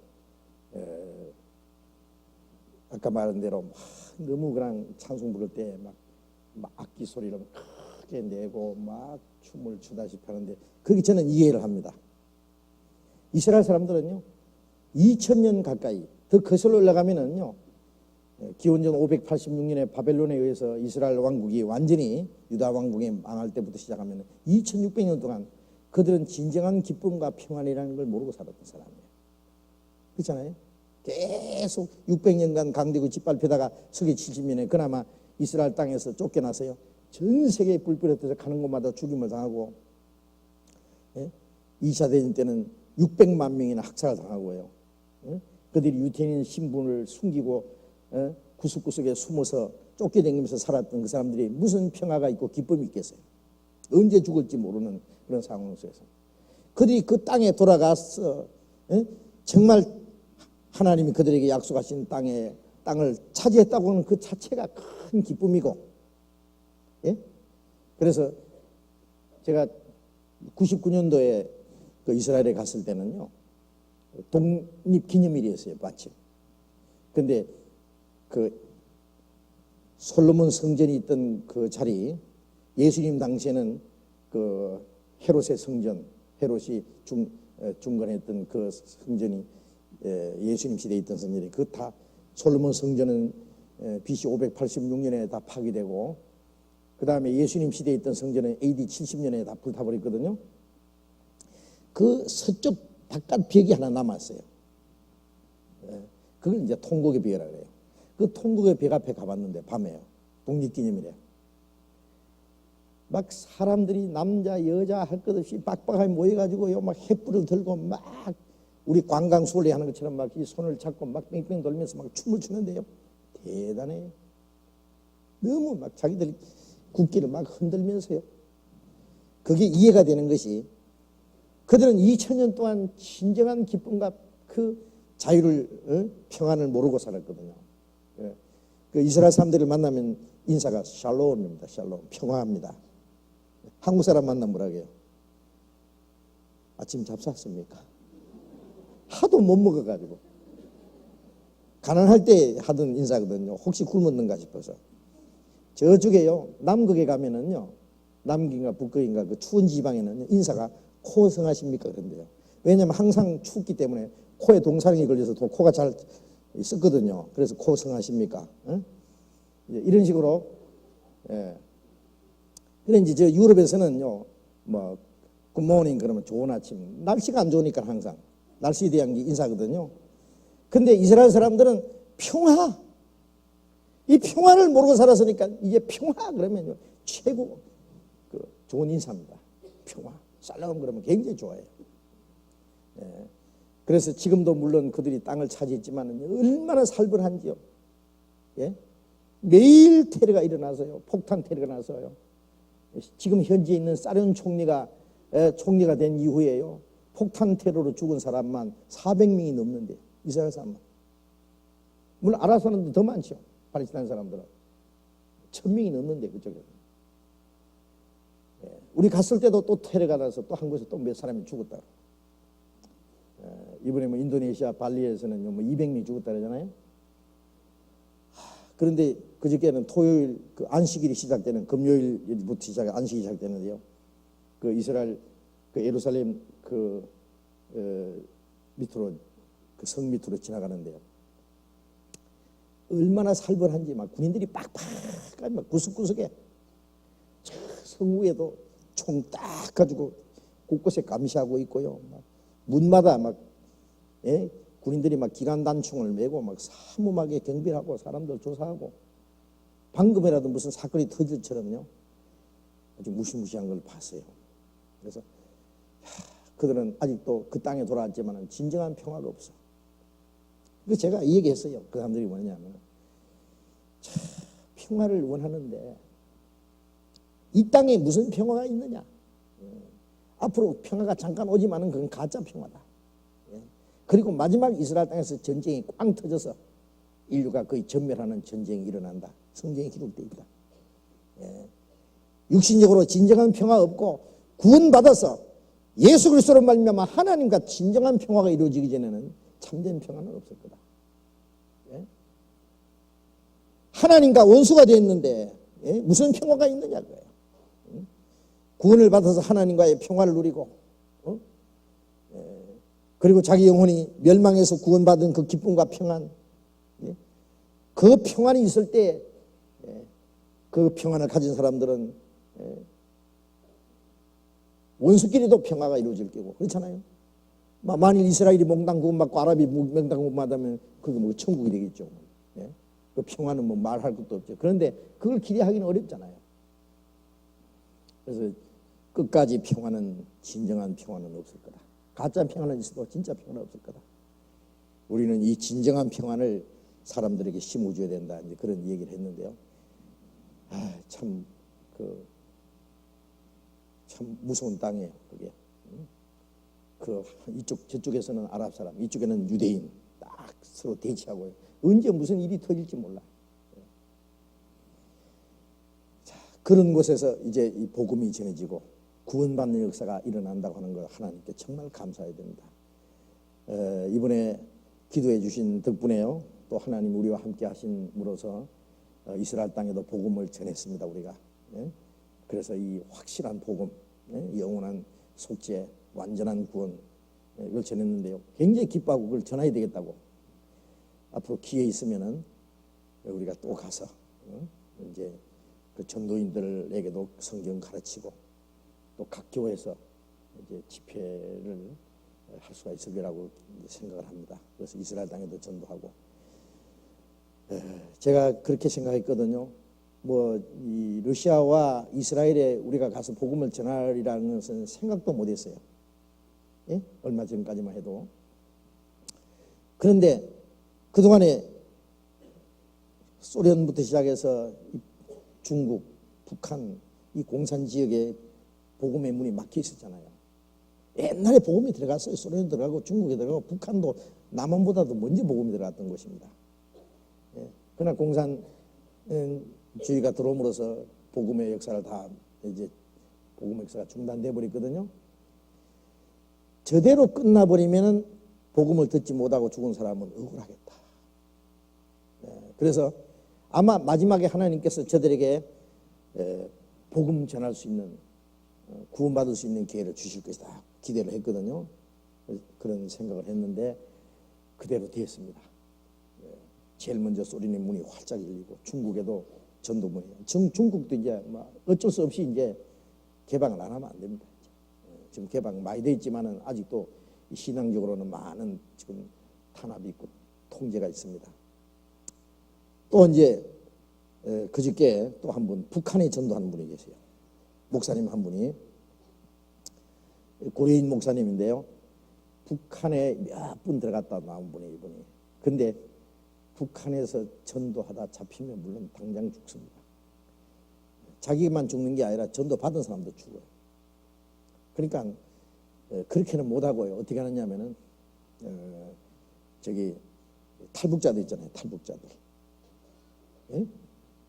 아까 말한 대로 막 너무 그냥 찬송 부를 때 막 악기 소리를 크게 내고 막 춤을 추다시피 하는데, 그게 저는 이해를 합니다. 이스라엘 사람들은요, 2000년 가까이 더 거슬러 올라가면은요, 기원전 586년에 바벨론에 의해서 이스라엘 왕국이 완전히 유다 왕국이 망할 때부터 시작하면 2600년 동안 그들은 진정한 기쁨과 평안이라는 걸 모르고 살았던 사람이에요. 그렇잖아요. 계속 600년간 강대국 짓밟히다가 서기 70년에 그나마 이스라엘 땅에서 쫓겨나서요, 전 세계에 뿔뿔이 흩어져 가는 곳마다 죽임을 당하고, 2차 대전 때는 600만 명이나 학살을 당하고요. 그들이 유태인 신분을 숨기고 구석구석에 숨어서 쫓겨다니면서 살았던 그 사람들이 무슨 평화가 있고 기쁨이 있겠어요. 언제 죽을지 모르는 그런 상황 속에서 그들이 그 땅에 돌아가서 정말 하나님이 그들에게 약속하신 땅을 차지했다고 하는 그 자체가 큰 기쁨이고, 그래서 제가 99년도에 그 이스라엘에 갔을 때는요, 독립기념일이었어요, 마침. 근데 그 솔로몬 성전이 있던 그 자리, 예수님 당시에는 그 헤롯의 성전, 헤롯이 중건했던 그 성전이, 예수님 시대에 있던 성전이, 그 다 솔로몬 성전은 BC 586년에 다 파괴되고, 그 다음에 예수님 시대에 있던 성전은 AD 70년에 다 불타버렸거든요. 그 서쪽 바깥 벽이 하나 남았어요. 그걸 이제 통곡의 벽이라고 해요. 그 통곡의 벽 앞에 가봤는데, 밤에요. 독립기념일에. 막 사람들이 남자 여자 할 것 없이 빡빡하게 모여가지고요, 막 횃불을 들고 막 우리 관광 순례 하는 것처럼 막 이 손을 잡고 막 뺑뺑 돌면서 막 춤을 추는데요, 대단해요. 너무 막 자기들이 국기를 막 흔들면서요. 그게 이해가 되는 것이, 그들은 2000년 동안 진정한 기쁨과 그 자유를, 평안을 모르고 살았거든요. 그 이스라엘 사람들을 만나면 인사가 샬롬입니다. 샬롬, 평화합니다. 한국 사람 만나면 뭐라고 해요? 아침 잡쌌습니까? 하도 못 먹어가지고. 가난할 때 하던 인사거든요. 혹시 굶었는가 싶어서. 저쪽에요, 남극에 가면은요, 남극인가 북극인가 그 추운 지방에는 인사가 코성하십니까? 그런데요. 왜냐하면 항상 춥기 때문에 코에 동사령이 걸려서 코가 잘 썩거든요. 그래서 코성하십니까? 이런 식으로. 그래 이제 저 유럽에서는요, 뭐 굿모닝 그러면 좋은 아침. 날씨가 안 좋으니까 항상 날씨에 대한 인사거든요. 근데 이스라엘 사람들은 평화, 이 평화를 모르고 살았으니까 이제 평화 그러면요, 최고 그 좋은 인사입니다. 평화, 살람 그러면 굉장히 좋아해요. 그래서 지금도 물론 그들이 땅을 차지했지만 얼마나 살벌한지요. 매일 테러가 일어나서요, 폭탄 테러가 나서요. 지금 현지에 있는 사련 총리가 된 이후에요, 폭탄 테러로 죽은 사람만 400명이 넘는데요. 이스라엘 사람만. 물론 아랍 사람도 더 많죠. 팔레스타인 사람들은 1000명이 넘는데 그쪽에서. 우리 갔을 때도 또 테러가 나서 또 한국에서 또 몇 사람이 죽었다. 이번에 뭐 인도네시아 발리에서는 뭐 200명이 죽었다 그러잖아요. 그런데 그저께는 토요일 그 안식일이 시작되는 금요일부터 시작 안식이 시작되는데요. 그 이스라엘 그 예루살렘 그 밑으로 그 성 밑으로 지나가는데요. 얼마나 살벌한지 막 군인들이 빡빡 막 구석구석에 성 위에도 총 딱 가지고 곳곳에 감시하고 있고요. 막 문마다 막 군인들이 막 기관 단총을 메고 막 사무하게 경비하고 사람들 조사하고 방금이라도 무슨 사건이 터질처럼요. 아주 무시무시한 걸 봤어요. 그래서 그들은 아직도 그 땅에 돌아왔지만 진정한 평화가 없어. 그래서 제가 이 얘기했어요. 그 사람들이 뭐냐면 평화를 원하는데 이 땅에 무슨 평화가 있느냐. 앞으로 평화가 잠깐 오지만은 그건 가짜 평화다. 그리고 마지막 이스라엘 땅에서 전쟁이 꽝 터져서 인류가 거의 전멸하는 전쟁이 일어난다. 성경에 기록되어 있다. 육신적으로 진정한 평화 없고 구원받아서 예수 그리스도로 말미암아 하나님과 진정한 평화가 이루어지기 전에는 참된 평화는 없을 거다. 하나님과 원수가 되었는데 무슨 평화가 있느냐 그거예요. 구원을 받아서 하나님과의 평화를 누리고 그리고 자기 영혼이 멸망해서 구원받은 그 기쁨과 평안, 그 평안이 있을 때 그 평안을 가진 사람들은 원수끼리도 평화가 이루어질 거고 그렇잖아요. 만일 이스라엘이 몽땅 구원받고 아랍이 몽땅 구원받으면 그게 뭐 천국이 되겠죠. 그 평화는 뭐 말할 것도 없죠. 그런데 그걸 기대하기는 어렵잖아요. 그래서 끝까지 평화는 진정한 평화는 없을 거다. 가짜 평화는 있어도 진짜 평화는 없을 거다. 우리는 이 진정한 평화를 사람들에게 심어줘야 된다. 이제 그런 얘기를 했는데요. 참 무서운 땅이에요. 그게. 그 이쪽 저쪽에서는 아랍 사람, 이쪽에는 유대인 딱 서로 대치하고 언제 무슨 일이 터질지 몰라. 자, 그런 곳에서 이제 이 복음이 전해지고 구원받는 역사가 일어난다고 하는 걸 하나님께 정말 감사해야 됩니다. 이번에 기도해 주신 덕분에요. 또 하나님 우리와 함께 하심으로써 이스라엘 땅에도 복음을 전했습니다. 우리가. 그래서 이 확실한 복음, 영원한 속죄, 완전한 구원 이걸 전했는데요. 굉장히 기뻐하고 그걸 전해야 되겠다고. 앞으로 기회 있으면은 우리가 또 가서 이제 그 전도인들에게도 성경 가르치고 또 각 교회에서 이제 집회를 할 수가 있을 거라고 생각을 합니다. 그래서 이스라엘 땅에도 전도하고 제가 그렇게 생각했거든요. 뭐 이 러시아와 이스라엘에 우리가 가서 복음을 전하리라는 것은 생각도 못했어요. 얼마 전까지만 해도. 그런데 그동안에 소련부터 시작해서 중국, 북한 이 공산 지역에 복음의 문이 막혀 있었잖아요. 옛날에 복음이 들어갔어요. 소련에 들어가고 중국에 들어가고 북한도 남한보다도 먼저 복음이 들어갔던 곳입니다. 그러나 공산주의가 들어옴으로써 복음의 역사를 다 이제 복음의 역사가 중단돼 버렸거든요. 저대로 끝나버리면은 복음을 듣지 못하고 죽은 사람은 억울하겠다. 그래서 아마 마지막에 하나님께서 저들에게 복음 전할 수 있는 구원받을 수 있는 기회를 주실 것이다 기대를 했거든요. 그런 생각을 했는데 그대로 되었습니다. 제일 먼저 소련의 문이 활짝 열리고 중국에도 전도문이 중국도 이제 어쩔 수 없이 이제 개방을 안 하면 안 됩니다. 지금 개방 많이 돼 있지만은 아직도 신앙적으로는 많은 지금 탄압이 있고 통제가 있습니다. 또 이제 그저께 또 한 분 북한에 전도하는 분이 계세요. 목사님 한 분이 고려인 목사님인데요. 북한에 몇 분 들어갔다 나온 분이 이분이. 근데 북한에서 전도하다 잡히면 물론 당장 죽습니다. 자기만 죽는 게 아니라 전도 받은 사람도 죽어요. 그러니까 그렇게는 못하고요. 어떻게 하느냐면은 저기 탈북자들 있잖아요. 탈북자들.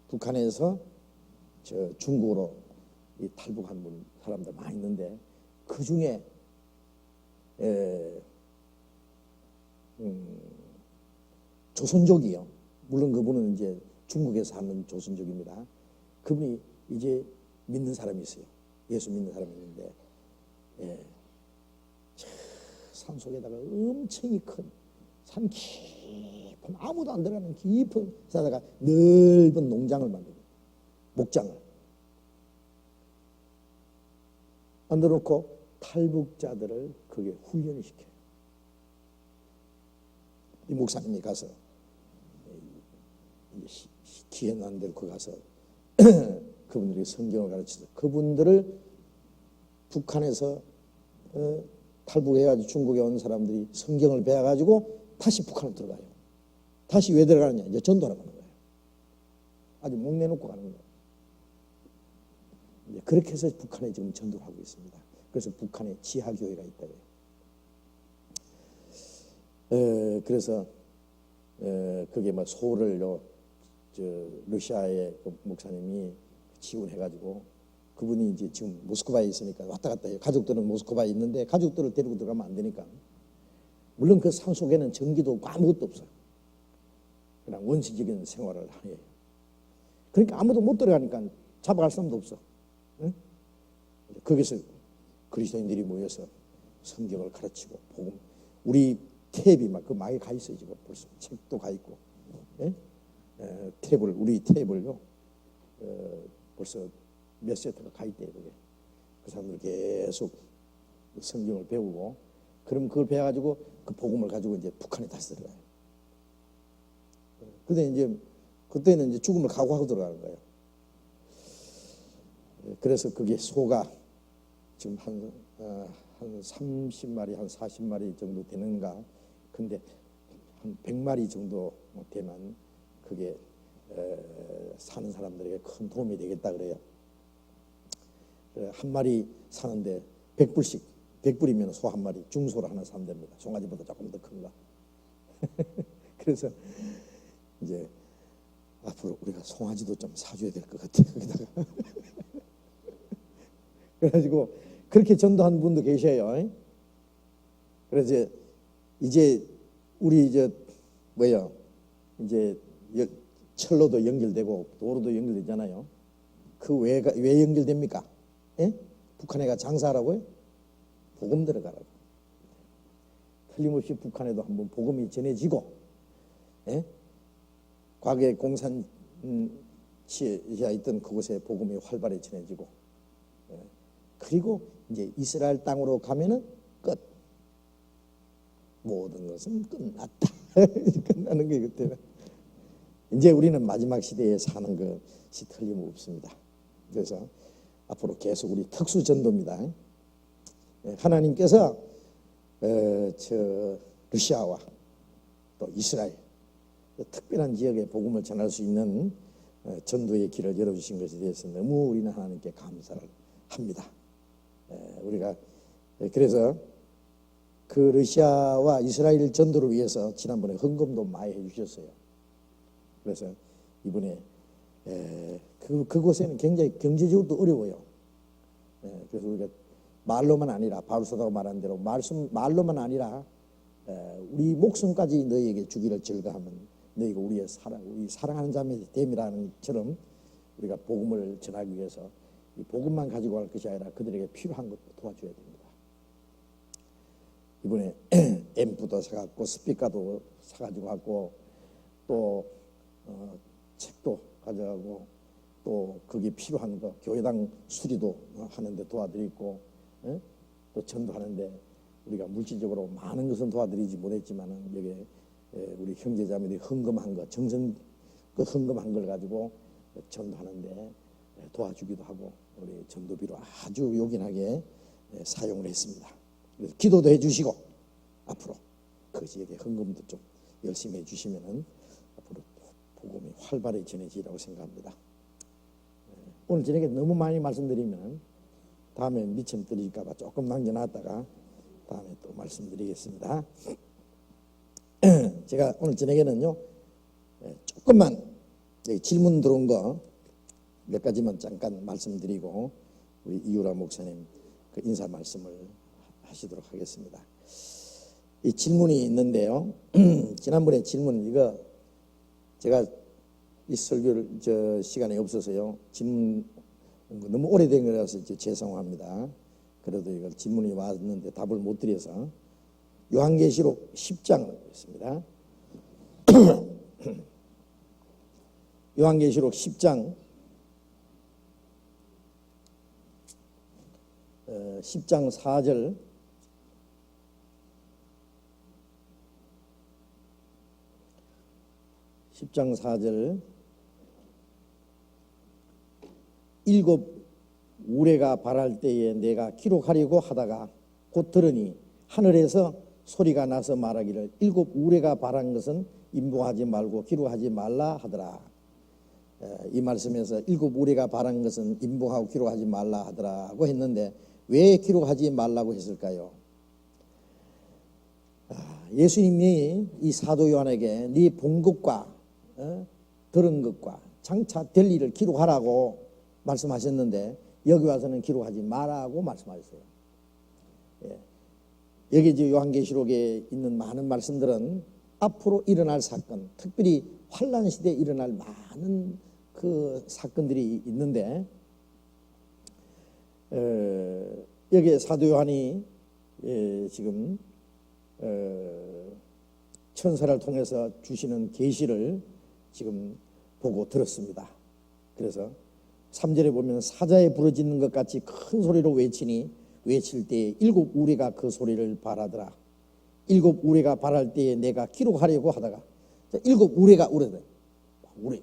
북한에서 저 중국으로 이 탈북한 사람들 많이 있는데 그 중에 조선족이요. 물론 그분은 이제 중국에서 하는 조선족입니다. 그분이 이제 믿는 사람이 있어요. 예수 믿는 사람이 있는데, 산 속에다가 엄청이 큰, 산 깊은, 아무도 안 들어가는 깊은 산에다가 넓은 농장을 만들고, 목장을 만들어 놓고 탈북자들을 거기에 훈련을 시켜요. 이 목사님이 가서 기회 난 데로 그 가서 그분들이 성경을 가르쳐서 그분들을 북한에서 탈북해가지고 중국에 온 사람들이 성경을 배워가지고 다시 북한으로 들어가요. 다시 왜 들어가느냐? 이제 전도하러 가는 거예요. 아주 목 내놓고 가는 거예요. 그렇게 해서 북한에 지금 전도를 하고 있습니다. 그래서 북한에 지하교회가 있다고요. 그래서 그게 뭐 소를 러시아의 그 목사님이 지원해가지고 그분이 이제 지금 모스크바에 있으니까 왔다 갔다 해요. 가족들은 모스크바에 있는데 가족들을 데리고 들어가면 안 되니까. 물론 그 산 속에는 전기도 없고 아무것도 없어요. 그냥 원시적인 생활을 해요. 그러니까 아무도 못 들어가니까 잡아갈 사람도 없어. 응? 거기서 그리스도인들이 모여서 성경을 가르치고 복음. 우리 탭이 막 그 막에 가 있어요. 지금 벌써 책도 가 있고. 예? 탭을 우리 탭을요. 벌써 몇 세트가 가 있대요. 그게. 그 사람들 계속 성경을 배우고, 그럼 그걸 배워가지고 그 복음을 가지고 이제 북한에 다시 들어가요. 근데 이제 그때는 이제 죽음을 각오하고 들어가는 거예요. 그래서 그게 소가 지금 한 30마리, 한 40마리 정도 되는가. 근데 한 100마리 정도 되면 그게 사는 사람들에게 큰 도움이 되겠다 그래요. 한 마리 사는데 100불씩, 100불이면 소 한 마리, 중소를 하나 사면 됩니다. 송아지보다 조금 더 큰 거. 그래서 이제 앞으로 우리가 송아지도 좀 사줘야 될 것 같아요. 거기다가. 그래가지고 그렇게 전도한 분도 계셔요. 그래서 이제 우리 이제 철로도 연결되고 도로도 연결되잖아요. 그 왜 연결됩니까? 예? 북한에 가 장사하라고요? 복음 들어가라고. 틀림없이 북한에도 한번 복음이 전해지고, 예? 과거에 공산시에 있던 그곳에 복음이 활발히 전해지고, 예? 그리고 이제 이스라엘 땅으로 가면은 끝. 모든 것은 끝났다. 끝나는 게 그때는. 이제 우리는 마지막 시대에 사는 것이 틀림없습니다. 그래서 앞으로 계속 우리 특수 전도입니다. 하나님께서 러시아와 또 이스라엘 특별한 지역에 복음을 전할 수 있는 전도의 길을 열어주신 것에 대해서 너무 우리는 하나님께 감사를 합니다. 우리가 그래서 그 러시아와 이스라엘 전도를 위해서 지난번에 헌금도 많이 해주셨어요. 그래서 이번에 그곳에는 굉장히 경제적으로도 어려워요. 그래서 우리가 말로만 아니라 바울사도가 말한 대로 말로만 아니라 우리 목숨까지 너희에게 주기를 즐거하면 너희가 우리 사랑하는 자매 됨이라는 것처럼 우리가 복음을 전하기 위해서 이 복음만 가지고 갈 것이 아니라 그들에게 필요한 것도 도와줘야 됩니다. 이번에 앰프도 사갖고 스피커도 사가지고 갔고 또 책도 가져가고 또 거기에 필요한 거 교회당 수리도 하는데 도와드리고 또 전도하는데 우리가 물질적으로 많은 것은 도와드리지 못했지만은 여기에 우리 형제자매들이 헌금한 거 정성 그 헌금한 걸 가지고 전도하는데 도와주기도 하고 우리 전도비로 아주 요긴하게 사용을 했습니다. 그래서 기도도 해주시고 앞으로 그 지역에 헌금도 좀 열심히 해주시면은 앞으로 복음이 활발히 전해지리라고 생각합니다. 오늘 저녁에 너무 많이 말씀드리면 다음에 미천 드릴까봐 조금 남겨놨다가 다음에 또 말씀드리겠습니다. 제가 오늘 저녁에는요 조금만 질문 들어온 거 몇 가지만 잠깐 말씀드리고 우리 이유라 목사님 그 인사 말씀을 하시도록 하겠습니다. 이 질문이 있는데요. 지난번에 질문 이거 제가 이 설교를 시간이 없어서요. 질문 너무 오래된 거라서 죄송합니다. 그래도 이걸 질문이 왔는데 답을 못 드려서 요한계시록 10장을 보겠습니다. 요한계시록 10장 10장 4절 일곱 우레가 발할 때에 내가 기록하려고 하다가 곧 들으니 하늘에서 소리가 나서 말하기를 일곱 우레가 발한 것은 임봉하지 말고 기록하지 말라 하더라. 이 말씀에서 일곱 우레가 발한 것은 임봉하고 기록하지 말라 하더라고 했는데 왜 기록하지 말라고 했을까요? 예수님이 이 사도 요한에게 네 본 것과 들은 것과 장차 될 일을 기록하라고 말씀하셨는데 여기 와서는 기록하지 말라고 말씀하셨어요. 여기 이제 요한계시록에 있는 많은 말씀들은 앞으로 일어날 사건, 특별히 환란 시대에 일어날 많은 그 사건들이 있는데 여기에 사도 요한이 지금 천사를 통해서 주시는 계시를 지금 보고 들었습니다. 그래서 3절에 보면 사자에 부르짖는 것 같이 큰 소리로 외칠 때에 일곱 우레가 그 소리를 발하더라. 일곱 우레가 발할 때에 내가 기록하려고 하다가 일곱 우레가 우레다.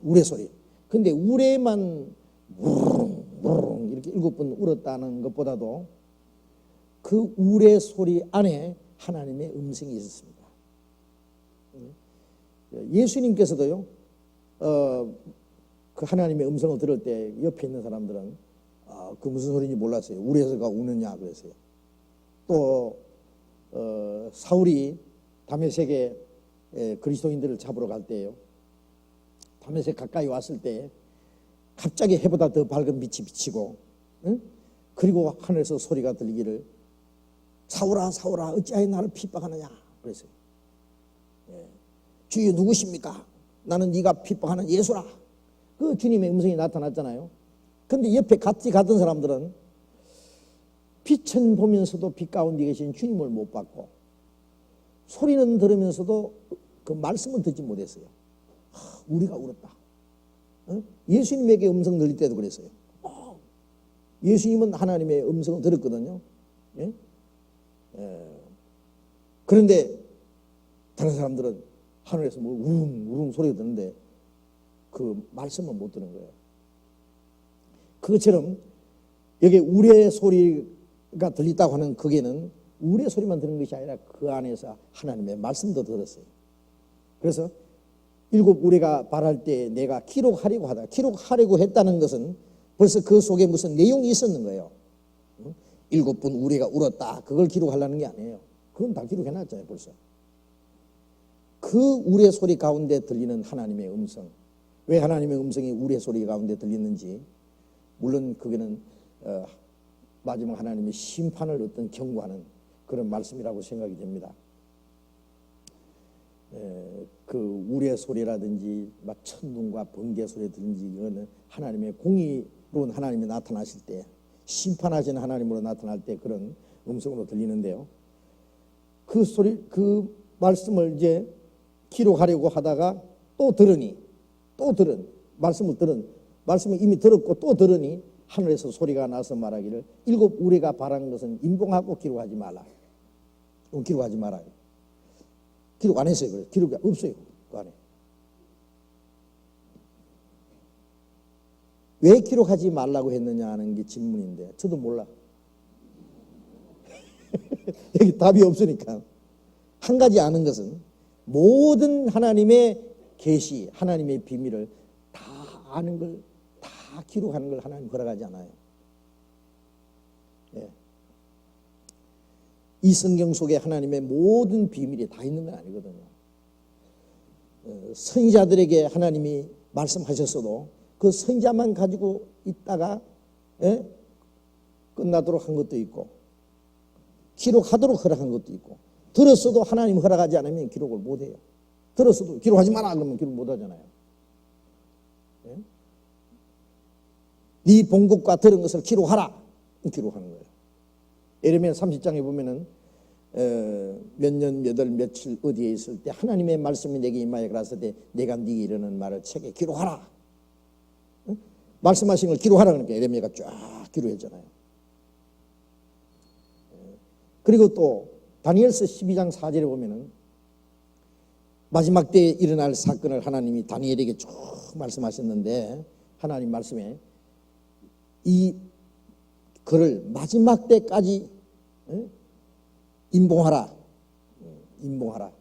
우레 소리. 근데 우레만 우릉 이렇게 일곱 번 울었다는 것보다도 그 우레 소리 안에 하나님의 음성이 있었습니다. 예수님께서도요, 그 하나님의 음성을 들을 때 옆에 있는 사람들은 그 무슨 소리인지 몰랐어요. 우레가 우느냐 그랬어요. 또 사울이 다메섹에 그리스도인들을 잡으러 갈 때요, 다메섹 가까이 왔을 때 갑자기 해보다 더 밝은 빛이 비치고, 그리고 하늘에서 소리가 들리기를 사울아 사울아 어찌하여 나를 핍박하느냐 그랬어요. 주여 누구십니까? 나는 네가 핍박하는 예수라. 그 주님의 음성이 나타났잖아요. 근데 옆에 같이 가던 사람들은 빛은 보면서도 빛 가운데 계신 주님을 못 봤고 소리는 들으면서도 그 말씀은 듣지 못했어요. 우리가 울었다. 예수님에게 음성 들릴 때도 그랬어요. 예수님은 하나님의 음성을 들었거든요. 그런데 다른 사람들은 하늘에서 뭐 우릉우릉 소리가 드는데 그 말씀은 못 듣는 거예요. 그것처럼 여기 우레 소리가 들렸다고 하는 거기에는 우레 소리만 듣는 것이 아니라 그 안에서 하나님의 말씀도 들었어요. 그래서 일곱 우레가 발할 때 내가 기록하려고 하다. 기록하려고 했다는 것은 벌써 그 속에 무슨 내용이 있었는 거예요. 일곱 번 우레가 울었다. 그걸 기록하려는 게 아니에요. 그건 다 기록해놨잖아요 벌써. 그 우레 소리 가운데 들리는 하나님의 음성. 왜 하나님의 음성이 우레 소리 가운데 들리는지, 물론 그게는 마지막 하나님의 심판을 어떤 경고하는 그런 말씀이라고 생각이 됩니다. 그 우레 소리라든지 막 천둥과 번개 소리든지 이거는 하나님의 공의로운 하나님이 나타나실 때, 심판하시는 하나님으로 나타날 때 그런 음성으로 들리는데요. 그 소리, 그 말씀을 이제 기록하려고 하다가 또 들으니, 말씀을 이미 들었고 또 들으니 하늘에서 소리가 나서 말하기를 일곱 우레가 발한 것은 임봉하고 기록하지 말라. 기록하지 말아요. 기록 안 했어요. 그래서 기록이 없어요. 그 안에. 왜 기록하지 말라고 했느냐 하는 게 질문인데 저도 몰라. 여기 답이 없으니까. 한 가지 아는 것은 모든 하나님의 계시, 하나님의 비밀을 다 아는 걸, 다 기록하는 걸 하나님 허락하지 않아요. 이 성경 속에 하나님의 모든 비밀이 다 있는 건 아니거든요. 선지자들에게 하나님이 말씀하셨어도 그 선지자만 가지고 있다가 끝나도록 한 것도 있고 기록하도록 허락한 것도 있고 들었어도 하나님 허락하지 않으면 기록을 못해요. 들었어도 기록하지 마라 그러면 기록 못하잖아요. 예? 네 본 것과 들은 것을 기록하라. 기록하는 거예요. 예레미야 30장에 보면은 몇 년 몇 월 며칠 어디에 있을 때 하나님의 말씀이 내게 임하여 그랬을 때 내가 네게 이르는 말을 책에 기록하라. 응? 말씀하신 걸 기록하라 그러니까 예레미야가 쫙 기록했잖아요. 그리고 또 다니엘서 12장 4절에 보면은 마지막 때에 일어날 사건을 하나님이 다니엘에게 쭉 말씀하셨는데 하나님 말씀에 이 글을 마지막 때까지 임봉하라. 임봉하라.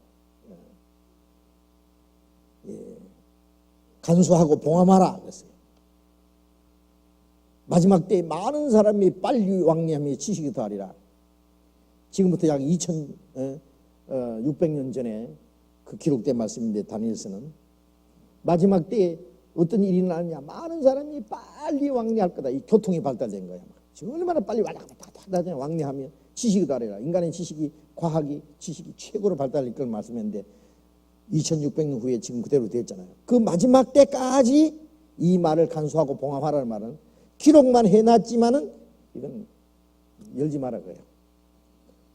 간수하고 봉함하라 그랬어요. 마지막 때에 많은 사람이 빨리 왕래하며 지식이 더하리라. 지금부터 약 2600년 전에 그 기록된 말씀인데 다니엘서는 마지막 때에 어떤 일이 나느냐 많은 사람이 빨리 왕래할 거다. 이 교통이 발달된 거야. 지금 얼마나 빨리 왕래하며 지식이 더하리라. 인간의 지식이 과학이 지식이 최고로 발달할 걸 말씀했는데 2600년 후에 지금 그대로 됐잖아요. 그 마지막 때까지 이 말을 간수하고 봉함하라는 말은 기록만 해놨지만은 이건 열지 마라 그래요.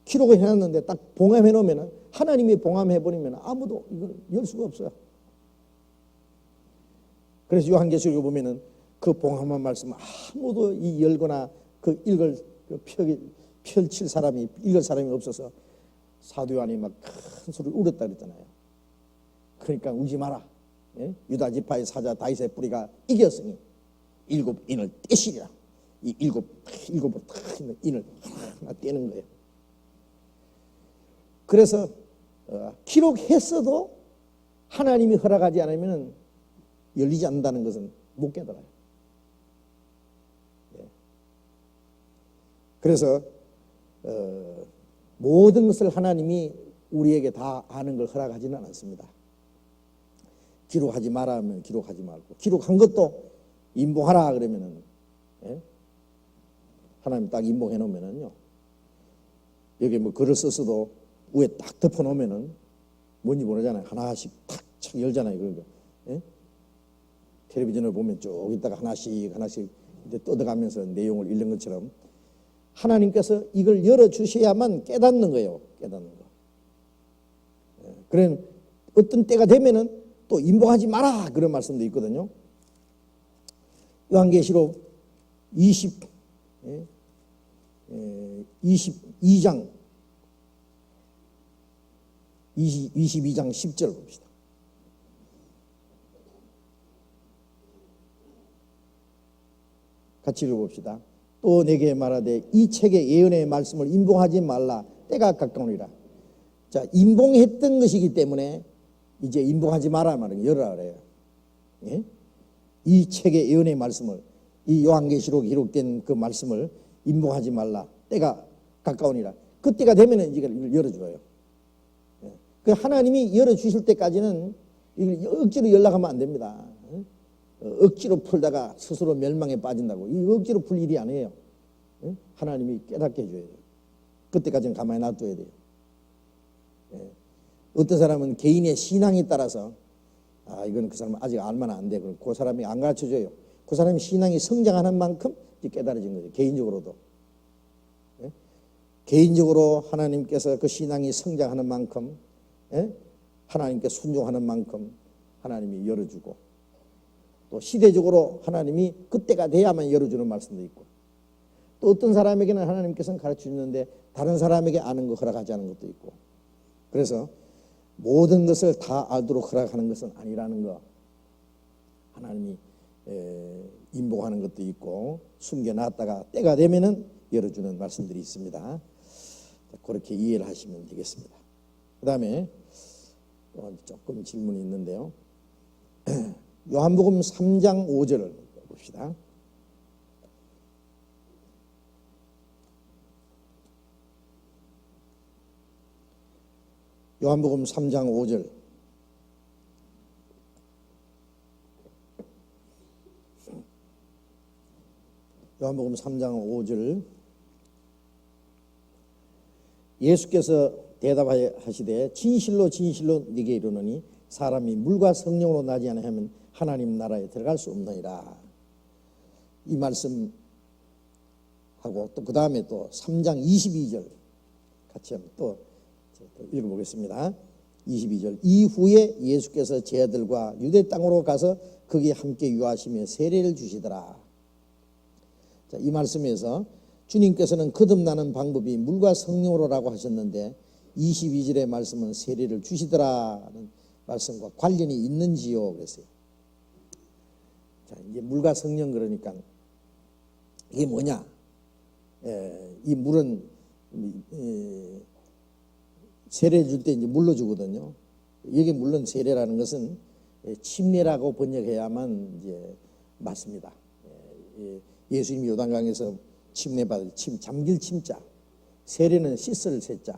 기록을 해놨는데 딱 봉함해 놓으면 하나님이 봉함해 버리면 아무도 이걸 열 수가 없어요. 그래서 요한계시록에 보면은 그 봉함한 말씀 아무도 이 열거나 그 읽을 펼칠 사람이 읽을 사람이 없어서 사도 요한이 막 큰 소리를 울었다 그랬잖아요. 그러니까 울지 마라. 예? 유다 지파의 사자 다윗의 뿌리가 이겼으니 일곱 인을 떼시리라. 이 일곱으로 탁 인을 하나 떼는 거예요. 그래서 기록했어도 하나님이 허락하지 않으면 열리지 않는다는 것은 못 깨달아요. 예. 그래서 모든 것을 하나님이 우리에게 다 아는 걸 허락하지는 않습니다. 기록하지 마라 하면 기록하지 말고 기록한 것도 임봉하라 그러면은 예? 하나님 딱 임봉해 놓으면은요 여기 뭐 글을 썼어도 위에 딱 덮어 놓으면은 뭔지 모르잖아요. 하나씩 탁착 열잖아요. 그러니까 예? 텔레비전을 보면 쭉 있다가 하나씩 이제 뜯어가면서 내용을 읽는 것처럼 하나님께서 이걸 열어주셔야만 깨닫는 거예요. 깨닫는 거. 예. 그래 어떤 때가 되면은 또 임봉하지 마라 그런 말씀도 있거든요. 요한계시록 22장 10절 봅시다. 같이 읽어봅시다. 또 내게 말하되 이 책의 예언의 말씀을 임봉하지 말라. 때가 가까우니라. 자, 임봉했던 것이기 때문에 이제 임봉하지 마라 말은 열어라 그래요. 예? 이 책의 예언의 말씀을 이 요한계시록에 기록된 그 말씀을 임봉하지 말라. 때가 가까우니라. 그때가 되면 이제 열어줘요. 예. 그 하나님이 열어주실 때까지는 억지로 연락하면 안 됩니다. 억지로 풀다가 스스로 멸망에 빠진다고. 이 억지로 풀 일이 아니에요. 하나님이 깨닫게 해줘야 돼요. 그때까지는 가만히 놔둬야 돼요. 어떤 사람은 개인의 신앙에 따라서 이건 그 사람은 아직 알면 안 돼. 그럼 그 사람이 안 가르쳐줘요. 그 사람이 신앙이 성장하는 만큼 깨달아진 거죠. 개인적으로도. 개인적으로 하나님께서 그 신앙이 성장하는 만큼 하나님께 순종하는 만큼 하나님이 열어주고 또 시대적으로 하나님이 그때가 돼야만 열어주는 말씀도 있고 또 어떤 사람에게는 하나님께서는 가르쳐주는데 다른 사람에게 아는 거 허락하지 않은 것도 있고 그래서 모든 것을 다 알도록 허락하는 것은 아니라는 거 하나님이 임봉하는 것도 있고 숨겨놨다가 때가 되면은 열어주는 말씀들이 있습니다. 그렇게 이해를 하시면 되겠습니다. 그 다음에 조금 질문이 있는데요. 요한복음 3장 5절을 봅시다. 요한복음 3장 5절. 요한복음 3장 5절. 예수께서 대답하시되 진실로 진실로 네게 이르노니 사람이 물과 성령으로 나지 아니하면 하나님 나라에 들어갈 수 없느니라. 이 말씀하고 또 그 다음에 또 3장 22절 같이 한번 또 읽어보겠습니다. 22절 이후에 예수께서 제 아들과 유대 땅으로 가서 거기 함께 유하시며 세례를 주시더라. 자, 이 말씀에서 주님께서는 거듭나는 방법이 물과 성령으로라고 하셨는데 22절의 말씀은 세례를 주시더라는 말씀과 관련이 있는지요? 그랬어요. 자, 이제 물과 성령 그러니까 이게 뭐냐? 이 물은 세례 줄 때 이제 물로 주거든요. 여기 물론 세례라는 것은 침례라고 번역해야만 이제 맞습니다. 예수님이 요단강에서 침례받을 잠길 침자, 세례는 씻을 세자.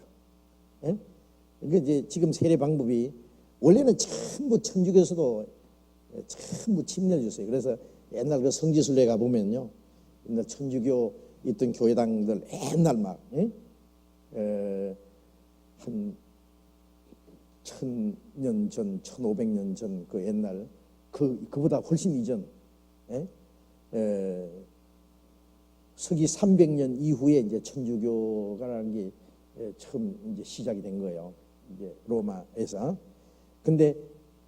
그러니까 이제 지금 세례 방법이 원래는 전부 천주교에서도 전부 침례를 줬어요. 그래서 옛날 그 성지순례 가 보면요, 옛날 천주교 있던 교회당들 옛날 막 한 1000년 전, 1500년 전 그 옛날 그보다 훨씬 이전 서기 300년 이후에 이제 천주교가라는 게 처음 이제 시작이 된 거예요. 이제 로마에서. 근데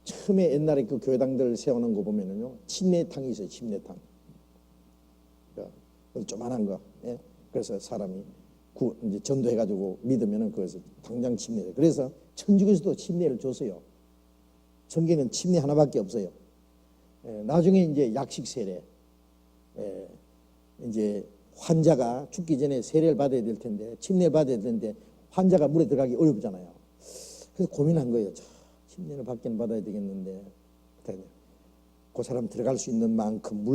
처음에 옛날에 그 교회당들 세우는 거 보면은요, 침례탕이 있어요. 침례탕. 조만한 거. 그래서 사람이 이제 전도해가지고 믿으면은 거기서 당장 침례. 그래서 천주교에서도 침례를 줬어요. 성경에는 침례 하나밖에 없어요. 나중에 이제 약식 세례. 이제 환자가 죽기 전에 세례를 받아야 될 텐데, 침례를 받아야 될 텐데, 환자가 물에 들어가기 어렵잖아요. 그래서 고민한 거예요. 침례를 받기는 받아야 되겠는데, 그 사람 들어갈 수 있는 만큼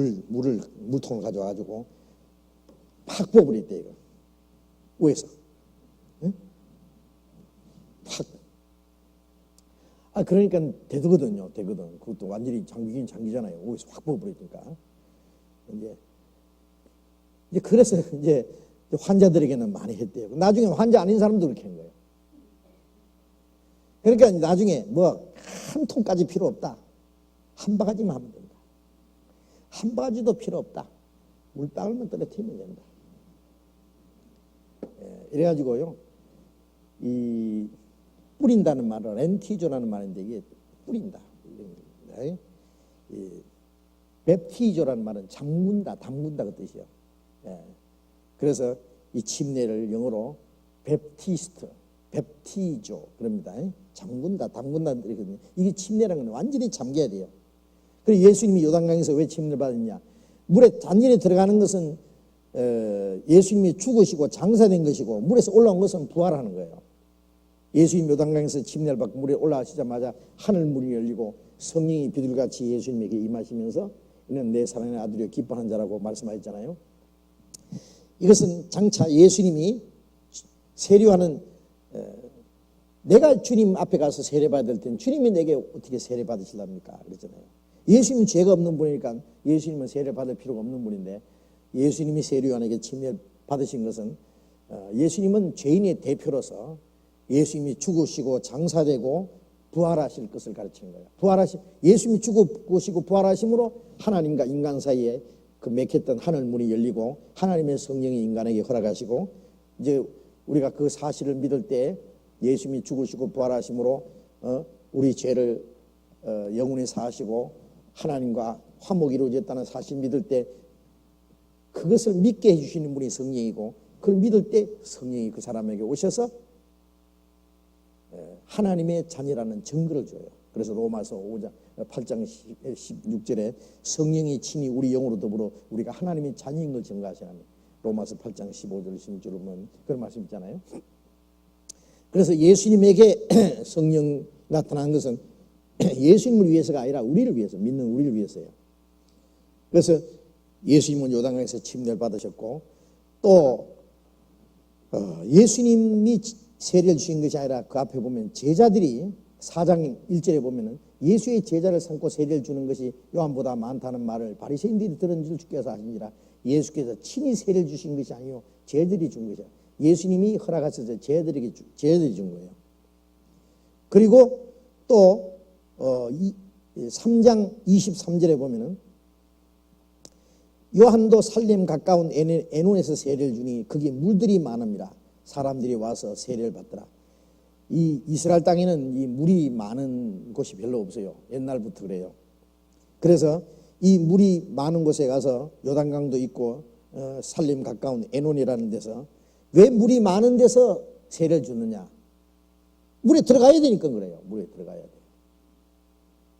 물통을 가져와가지고 팍 뽑으랬대, 이거. 위에서. 팍. 그러니까 되거든요. 그것도 완전히 장기긴 장기잖아요. 위에서 확 뽑으니까. 이제 그래서 이제 환자들에게는 많이 했대요. 나중에 환자 아닌 사람도 그렇게 한 거예요. 그러니까 나중에 뭐 한 통까지 필요 없다. 한 바가지만 하면 된다. 한 바가지도 필요 없다. 물방울만 떨어뜨리면 된다. 이래가지고요, 이 뿌린다는 말은 렌티조라는 말인데 이게 뿌린다. 이 웹티조라는 말은 잠근다, 담근다 그 뜻이에요. 그래서 이 침례를 영어로 웹티조 그럽니다. 잠근다, 담근다 이거든요. 이게 침례라는 건 완전히 잠겨야 돼요. 그래서 예수님이 요단강에서 왜 침례를 받았냐? 물에 완전히 들어가는 것은 예수님이 죽으시고 장사된 것이고, 물에서 올라온 것은 부활하는 거예요. 예수님 요단강에서 침례를 받고 물에 올라가시자마자 하늘 문이 열리고 성령이 비둘기같이 예수님에게 임하시면서 이는 내 사랑하는 아들이요 기뻐하는 자라고 말씀하셨잖아요. 이것은 장차 예수님이 세례하는, 내가 주님 앞에 가서 세례받을 때는 주님이 내게 어떻게 세례받으실랍니까? 그랬잖아요. 예수님은 죄가 없는 분이니까 예수님은 세례받을 필요가 없는 분인데, 예수님이 세례요한에게 침례를 받으신 것은 예수님은 죄인의 대표로서 예수님이 죽으시고 장사되고 부활하실 것을 가르치는 거예요. 예수님이 죽으시고 부활하심으로 하나님과 인간 사이에 그 맥혔던 하늘 문이 열리고 하나님의 성령이 인간에게 허락하시고, 이제 우리가 그 사실을 믿을 때 예수님이 죽으시고 부활하심으로 우리 죄를 영원히 사하시고 하나님과 화목이 이루어졌다는 사실 믿을 때, 그것을 믿게 해주시는 분이 성령이고, 그걸 믿을 때 성령이 그 사람에게 오셔서 하나님의 자녀라는 증거를 줘요. 그래서 로마서 8장 16절에 성령이 친히 우리 영으로 더불어 우리가 하나님의 자녀인 걸 증거하시나니, 로마서 8장 15절 16절을 보면 그런 말씀 있잖아요. 그래서 예수님에게 성령 나타난 것은 예수님을 위해서가 아니라 우리를 위해서, 믿는 우리를 위해서예요. 그래서 예수님은 요단강에서 침례를 받으셨고, 또 예수님이 세례를 주신 것이 아니라 그 앞에 보면 제자들이 4장 1절에 보면은 예수의 제자를 삼고 세례를 주는 것이 요한보다 많다는 말을 바리새인들이 들은 줄 주께서 하시니라. 예수께서 친히 세례를 주신 것이 아니요 제자들이 준 것이야. 예수님이 허락하셔서 제자들이 준 거예요. 그리고 또 3장 23절에 보면은 요한도 살렘 가까운 에논에서 세례를 주니 거기에 물들이 많음이라 사람들이 와서 세례를 받더라. 이 이스라엘 땅에는 이 물이 많은 곳이 별로 없어요. 옛날부터 그래요. 그래서 이 물이 많은 곳에 가서 요단강도 있고 살렘 가까운 에논이라는 데서 왜 물이 많은 데서 세례를 주느냐? 물에 들어가야 되니까 그래요. 물에 들어가야 돼요.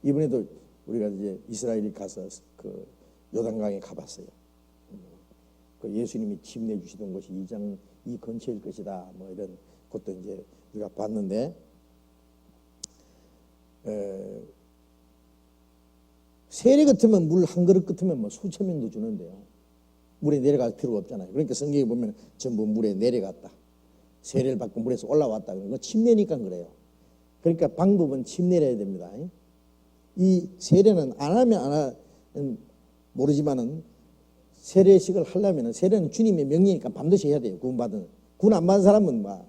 이번에도 우리가 이제 이스라엘에 가서 그 요단강에 가봤어요. 그 예수님이 침 내주시던 곳이 이 근처일 것이다. 뭐 이런 것도 이제 우리가 봤는데, 세례 같으면 물 한 그릇 같으면 뭐 수천 명도 주는데요. 물에 내려갈 필요가 없잖아요. 그러니까 성경에 보면 전부 물에 내려갔다. 세례를 받고 물에서 올라왔다. 그거 침내니까 그래요. 그러니까 방법은 침내려야 됩니다. 이 세례는 안 하면 안 하면 모르지만은 세례식을 하려면 세례는 주님의 명령이니까 반드시 해야 돼요. 구원 안 받은 사람은 뭐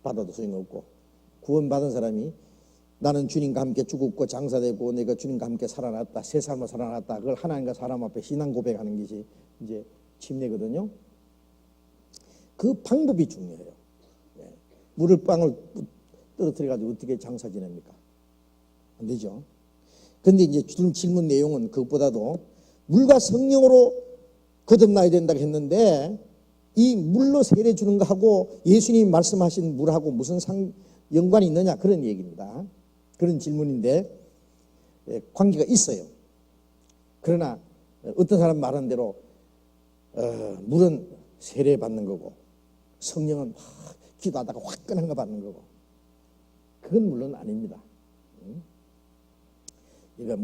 받아도 소용없고, 구원받은 사람이 나는 주님과 함께 죽었고 장사되고 내가 주님과 함께 살아났다, 새 삶을 살아났다, 그걸 하나님과 사람 앞에 신앙 고백하는 것이 이제 침례거든요. 그 방법이 중요해요. 물을 빵을 떨어뜨려 가지고 어떻게 장사 지냅니까? 안 되죠. 근데 이제 준 질문 내용은 그것보다도 물과 성령으로 거듭나야 된다고 했는데, 이 물로 세례 주는 거하고 예수님이 말씀하신 물하고 무슨 연관이 있느냐, 그런 얘기입니다. 그런 질문인데 관계가 있어요. 그러나 어떤 사람 말한 대로 물은 세례 받는 거고 성령은 기도하다가 화끈한 거 받는 거고, 그건 물론 아닙니다. 그러니까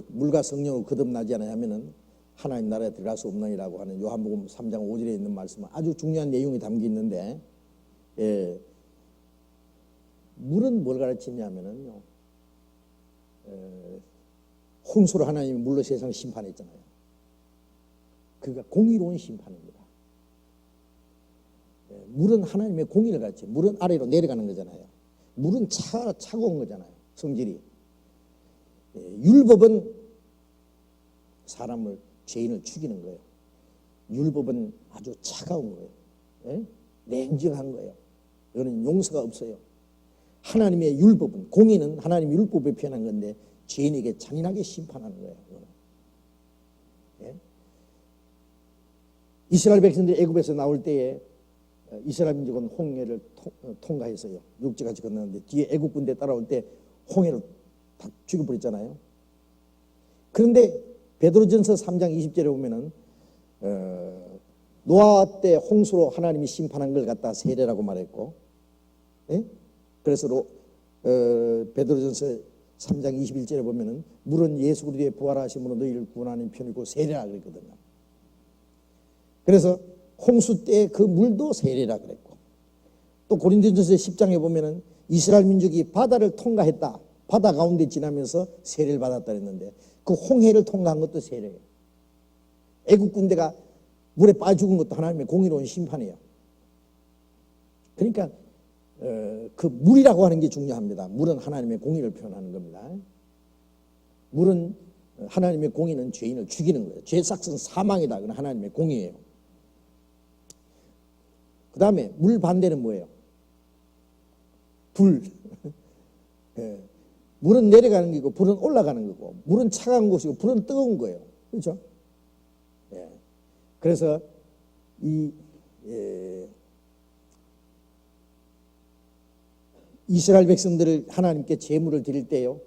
물과 성령으로 거듭나지 않아야 하면은 하나님 나라에 들어갈 수 없느니라고 하는 요한복음 3장 5절에 있는 말씀은 아주 중요한 내용이 담겨 있는데, 물은 뭘 가르치냐면은요, 홍수로 하나님이 물로 세상을 심판했잖아요. 그러니까 공의로운 심판입니다. 물은 하나님의 공의를 가르쳐요. 물은 아래로 내려가는 거잖아요. 물은 차가운 거잖아요. 성질이. 율법은 사람을, 죄인을 죽이는 거예요. 율법은 아주 차가운 거예요. 냉정한 거예요. 이거는 용서가 없어요. 하나님의 율법은, 공의는 하나님의 율법에 표현한 건데 죄인에게 잔인하게 심판하는 거예요. 이스라엘 백성들이 애굽에서 나올 때에 이스라엘 민족은 홍해를 통과했어요. 육지같이 건너는데 뒤에 애굽 군대 따라올 때 홍해로 다 죽여버렸잖아요. 그런데 베드로전서 3장 20절에 보면은 노아 때 홍수로 하나님이 심판한 걸 갖다 세례라고 말했고, 그래서 베드로전서 3장 21절에 보면은 물은 예수 그리스도의 부활하심으로 너희를 구원하는 편이고 세례라 그랬거든요. 그래서 홍수 때 그 물도 세례라 그랬고, 또 고린도전서 10장에 보면은 이스라엘 민족이 바다를 통과했다, 바다 가운데 지나면서 세례를 받았다 그랬는데 그 홍해를 통과한 것도 세례예요. 애국 군대가 물에 빠져 죽은 것도 하나님의 공의로운 심판이에요. 그러니까 그 물이라고 하는 게 중요합니다. 물은 하나님의 공의를 표현하는 겁니다. 물은, 하나님의 공의는 죄인을 죽이는 거예요. 죄 삭은 사망이다. 그건 하나님의 공의예요. 그 다음에 물 반대는 뭐예요? 불. 물은 내려가는 거고 불은 올라가는 거고, 물은 차가운 것이고 불은 뜨거운 거예요. 그렇죠? 그래서 이스라엘 백성들을 하나님께 제물을 드릴 때요,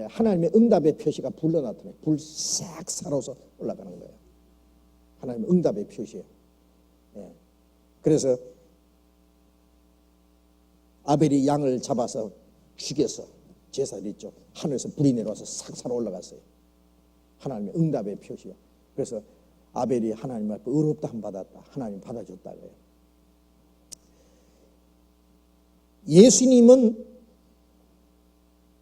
하나님의 응답의 표시가 불로 나타나요. 불 싹 살아서 올라가는 거예요. 하나님의 응답의 표시예요. 그래서 아벨이 양을 잡아서 죽여서 제사 드렸죠. 하늘에서 불이 내려와서 싹 살아 올라갔어요. 하나님의 응답의 표시요. 그래서 아벨이 하나님 앞에 의롭다 함 받았다, 하나님 받아줬다 그래요. 예수님은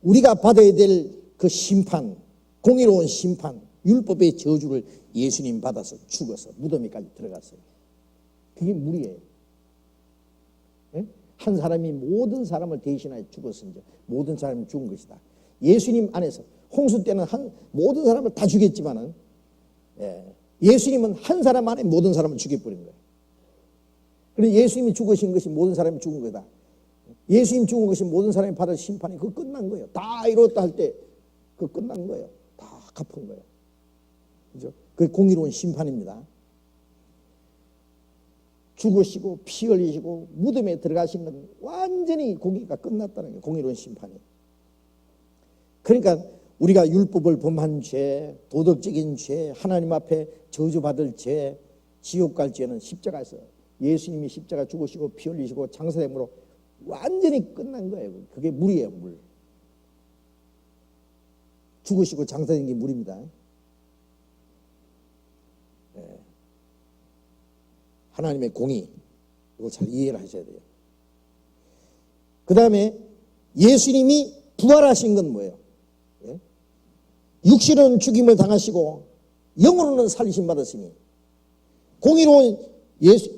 우리가 받아야 될 그 심판, 공의로운 심판, 율법의 저주를 예수님 받아서 죽어서 무덤에까지 들어갔어요.
그게 무리예요. 예? 한 사람이 모든 사람을 대신하여 죽었으니 모든 사람이 죽은 것이다. 예수님 안에서 홍수 때는 모든 사람을 다 죽였지만은 예수님은 한 사람 안에 모든 사람을 죽여버린 거예요. 그래서 예수님이 죽으신 것이 모든 사람이 죽은 거다. 예수님 죽은 것이 모든 사람이 받을 심판이 그거 끝난 거예요. 다 이뤘다 할 때 그거 끝난 거예요. 다 갚은 거예요. 그죠? 그게 공의로운 심판입니다. 죽으시고 피 흘리시고 무덤에 들어가신 건 완전히 공의가 끝났다는 거예요. 공의로운 심판이. 그러니까 우리가 율법을 범한 죄, 도덕적인 죄, 하나님 앞에 저주받을 죄, 지옥 갈 죄는 십자가에서 예수님이 십자가 죽으시고 피 흘리시고 장사됨으로 완전히 끝난 거예요. 그게 물이에요, 물. 죽으시고 장사된 게 물입니다. 하나님의 공의, 이걸 잘 이해를 하셔야 돼요. 그 다음에 예수님이 부활하신 건 뭐예요? 육신은 죽임을 당하시고 영으로는 살리심 받았으니 공의로운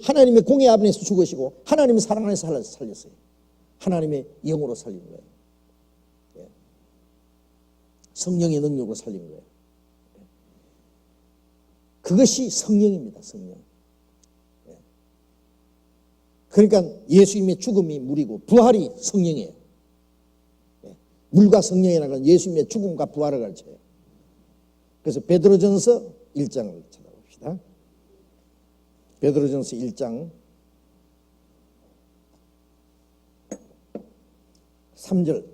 하나님의 공의 앞에서 죽으시고 하나님의 사랑 안에서 살렸어요. 하나님의 영으로 살린 거예요. 성령의 능력으로 살린 거예요. 그것이 성령입니다. 성령. 그러니까 예수님의 죽음이 물이고 부활이 성령이에요. 물과 성령이라는 건 예수님의 죽음과 부활을 가르쳐요. 그래서 베드로전서 1장을 찾아봅시다. 베드로전서 1장 3절.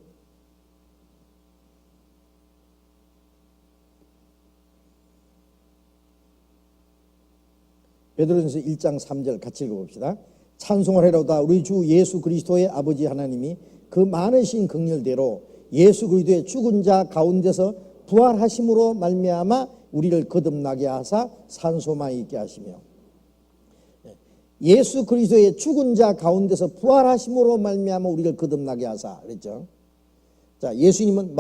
베드로전서 1장 3절 같이 읽어봅시다. 찬송을 해로다 우리 주 예수 그리스도의 아버지 하나님이 그 많으신 긍휼대로 예수 그리스도의 죽은 자 가운데서 부활하심으로 말미암아 우리를 거듭나게 하사 산소만 있게 하시며 예수 그리스도의 죽은 자 가운데서 부활하심으로 말미암아 우리를 거듭나게 하사 그랬죠. 자, 예수님은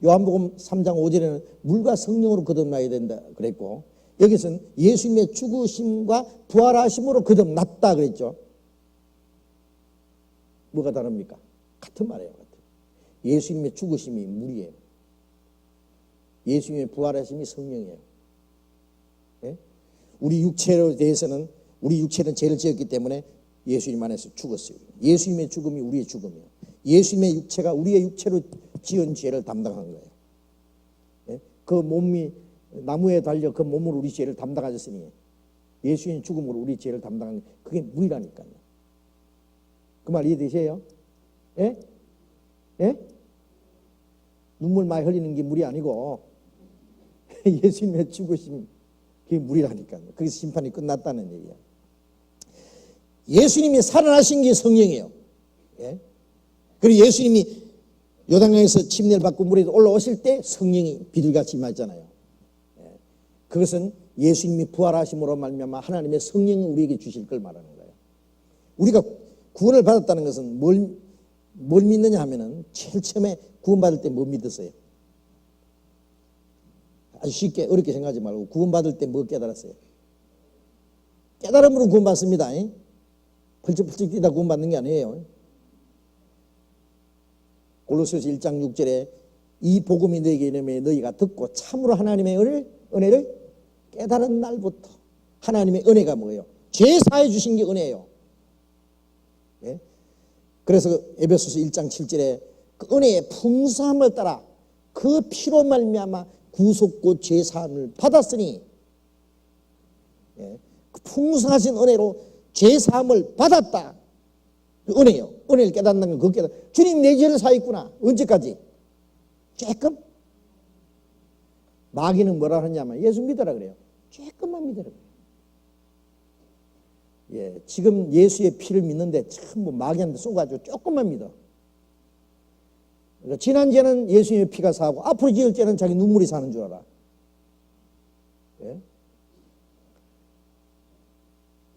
요한복음 3장 5절에는 물과 성령으로 거듭나야 된다 그랬고 여기서는 예수님의 죽으심과 부활하심으로 거듭났다 그랬죠. 뭐가 다릅니까? 같은 말이에요. 예수님의 죽으심이 물이에요. 예수님의 부활하심이 성령이에요. 예? 우리 육체에 대해서는 우리 육체는 죄를 지었기 때문에 예수님 안에서 죽었어요. 예수님의 죽음이 우리의 죽음이에요. 예수님의 육체가 우리의 육체로 지은 죄를 담당한 거예요. 예? 그 몸이 나무에 달려 그 몸으로 우리 죄를 담당하셨으니 예수님의 죽음으로 우리 죄를 담당한 그게 물이라니까요. 그 말 이해되세요? 예? 예? 눈물 많이 흘리는 게 물이 아니고 예수님의 죽으심 그게 물이라니까요. 거기서 심판이 끝났다는 얘기예요. 예수님이 살아나신 게 성령이에요. 예? 그리고 예수님이 요단강에서 침례를 받고 물에 올라오실 때 성령이 비둘기같이 임하잖아요. 예? 그것은 예수님이 부활하심으로 말미암아 하나님의 성령을 우리에게 주실 걸 말하는 거예요. 우리가 구원을 받았다는 것은 뭘 믿느냐 하면은 제일 처음에 구원받을 때 뭐 믿었어요? 아주 쉽게 어렵게 생각하지 말고 구원받을 때 뭐 깨달았어요? 깨달음으로 구원받습니다. 펄쩍펄쩍 뛰다 구원받는 게 아니에요. 골로새서 1장 6절에 이 복음이 너에게 이르매 너희가 듣고 참으로 하나님의 은혜를 깨달은 날부터 하나님의 은혜가 뭐예요? 죄 사해 주신 게 은혜예요. 예? 그래서 에베소서 1장 7절에 그 은혜의 풍성함을 따라 그 피로 말미암아 구속고 죄 사함을 받았으니 예? 그 풍성하신 은혜로 죄 사함을 받았다. 그 은혜요. 은혜를 깨닫는 건 그 깨닫. 주님 내 죄를 사했구나. 언제까지? 조금. 마귀는 뭐라 하냐면 예수 믿어라 그래요. 조금만 믿어라 그래요. 예, 지금 예수의 피를 믿는데 전부 마귀한테 쏘가지고 조금만 믿어. 그러니까 지난 죄는 예수님의 피가 사고 앞으로 지을 죄는 자기 눈물이 사는 줄 알아. 예?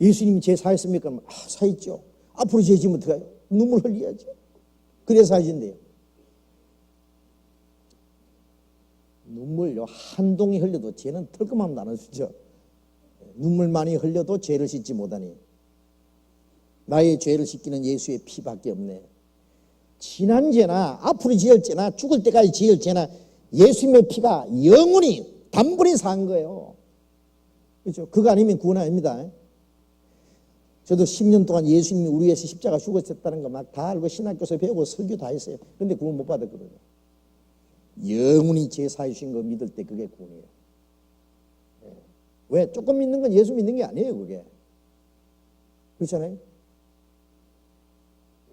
예수님이 죄 사했습니까? 사했죠. 앞으로 죄 지으면 어떡해요? 눈물 흘려야죠. 그래서 사해진대요. 눈물요 한 동이 흘려도 죄는 털끔하면 나눠주죠. 눈물 많이 흘려도 죄를 씻지 못하니 나의 죄를 씻기는 예수의 피밖에 없네. 지난 죄나 앞으로 지을 죄나 죽을 때까지 지을 죄나 예수님의 피가 영원히 단번에 산 거예요. 그렇죠? 그거 아니면 구원 아닙니다. 저도 10년 동안 예수님이 우리 위해서 십자가 죽으셨다는 거 막 다 알고 신학교에서 배우고 설교 다 했어요. 그런데 구원 못 받았거든요. 영원히 죄 사해 주신 거 믿을 때 그게 구원이에요. 왜? 조금 믿는 건 예수 믿는 게 아니에요. 그게. 그렇잖아요.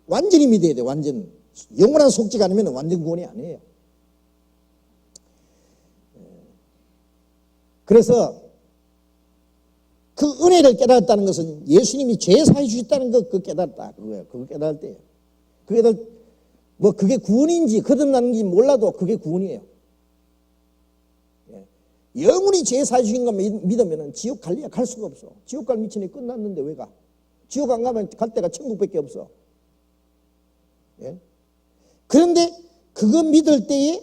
완전히 믿어야 돼. 완전. 영원한 속죄가 아니면 완전 구원이 아니에요. 그래서 그 은혜를 깨달았다는 것은 예수님이 죄 사해 주셨다는 거 그거 깨달았다. 그거예요. 그거 깨달을 때예요. 그게 구원인지 거듭나는지 몰라도 그게 구원이에요. 영원히 죄 사해 주신 거 믿으면 지옥 갈래야 갈 수가 없어. 지옥 갈 미천이 끝났는데 왜 가? 지옥 안 가면 갈 데가 천국밖에 없어. 예? 그런데 그거 믿을 때에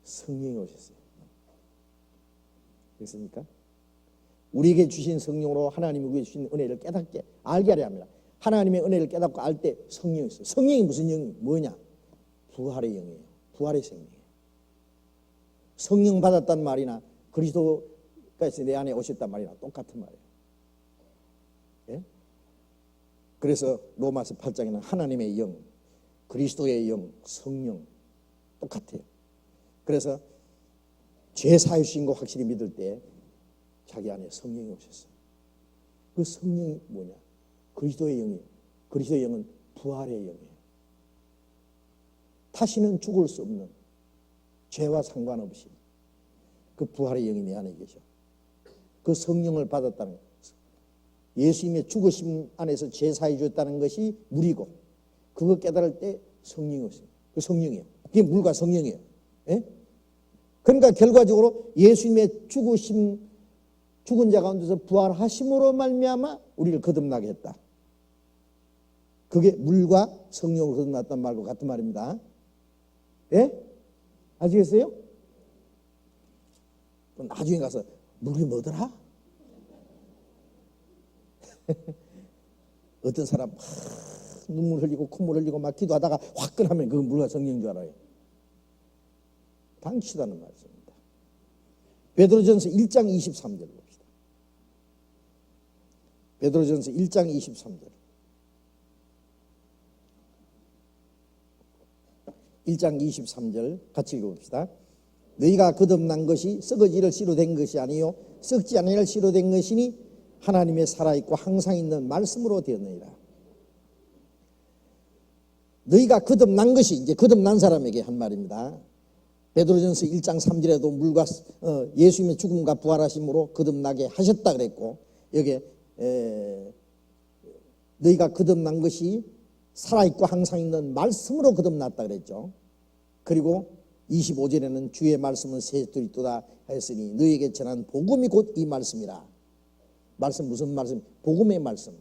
성령이 오셨어요. 그렇습니까? 우리에게 주신 성령으로 하나님이 우리에게 주신 은혜를 깨닫게 알게 하려 합니다. 하나님의 은혜를 깨닫고 알 때 성령이 있어요. 성령이 무슨 영이 뭐냐? 부활의 영이에요. 부활의 생명이에요. 성령 받았단 말이나 그리스도가 내 안에 오셨단 말이나 똑같은 말이에요. 예? 그래서 로마서 8장에는 하나님의 영, 그리스도의 영, 성령 똑같아요. 그래서 죄 사해 주신 거 확실히 믿을 때 자기 안에 성령이 오셨어요. 그 성령이 뭐냐? 그리스도의 영이에요. 그리스도의 영은 부활의 영이에요. 다시는 죽을 수 없는 죄와 상관없이 그 부활의 영이 내 안에 계셔. 그 성령을 받았다는 거예요. 예수님의 죽으심 안에서 죄 사해 줬다는 것이 물이고 그거 깨달을 때 성령이 오세요. 그 성령이에요. 그게 물과 성령이에요. 예? 그러니까 결과적으로 예수님의 죽은 자 가운데서 부활하심으로 말미암아 우리를 거듭나게 했다. 그게 물과 성령으로 거듭났단 말과 같은 말입니다. 예? 아시겠어요? 나중에 가서 물이 뭐더라? 어떤 사람 눈물 흘리고 콧물 흘리고 막 기도하다가 화끈하면 그건 물과 성령인 줄 알아요. 방치다는 말씀입니다. 베드로전서 1장 23절 봅시다. 베드로전서 1장 23절. 1장 23절 같이 읽어봅시다. 너희가 거듭난 것이 썩어지를 씨로 된 것이 아니요 썩지 아니할 씨로 된 것이니 하나님의 살아있고 항상 있는 말씀으로 되었느니라. 너희가 거듭난 것이 이제 거듭난 사람에게 한 말입니다. 베드로전서 1장 3절에도 물과 예수님의 죽음과 부활하심으로 거듭나게 하셨다 그랬고 여기에 너희가 거듭난 것이 살아있고 항상 있는 말씀으로 거듭났다 그랬죠. 그리고 25절에는 주의 말씀은 새돌이 있도다 했으니 너희에게 전한 복음이 곧 이 말씀이라. 말씀 무슨 말씀? 복음의 말씀.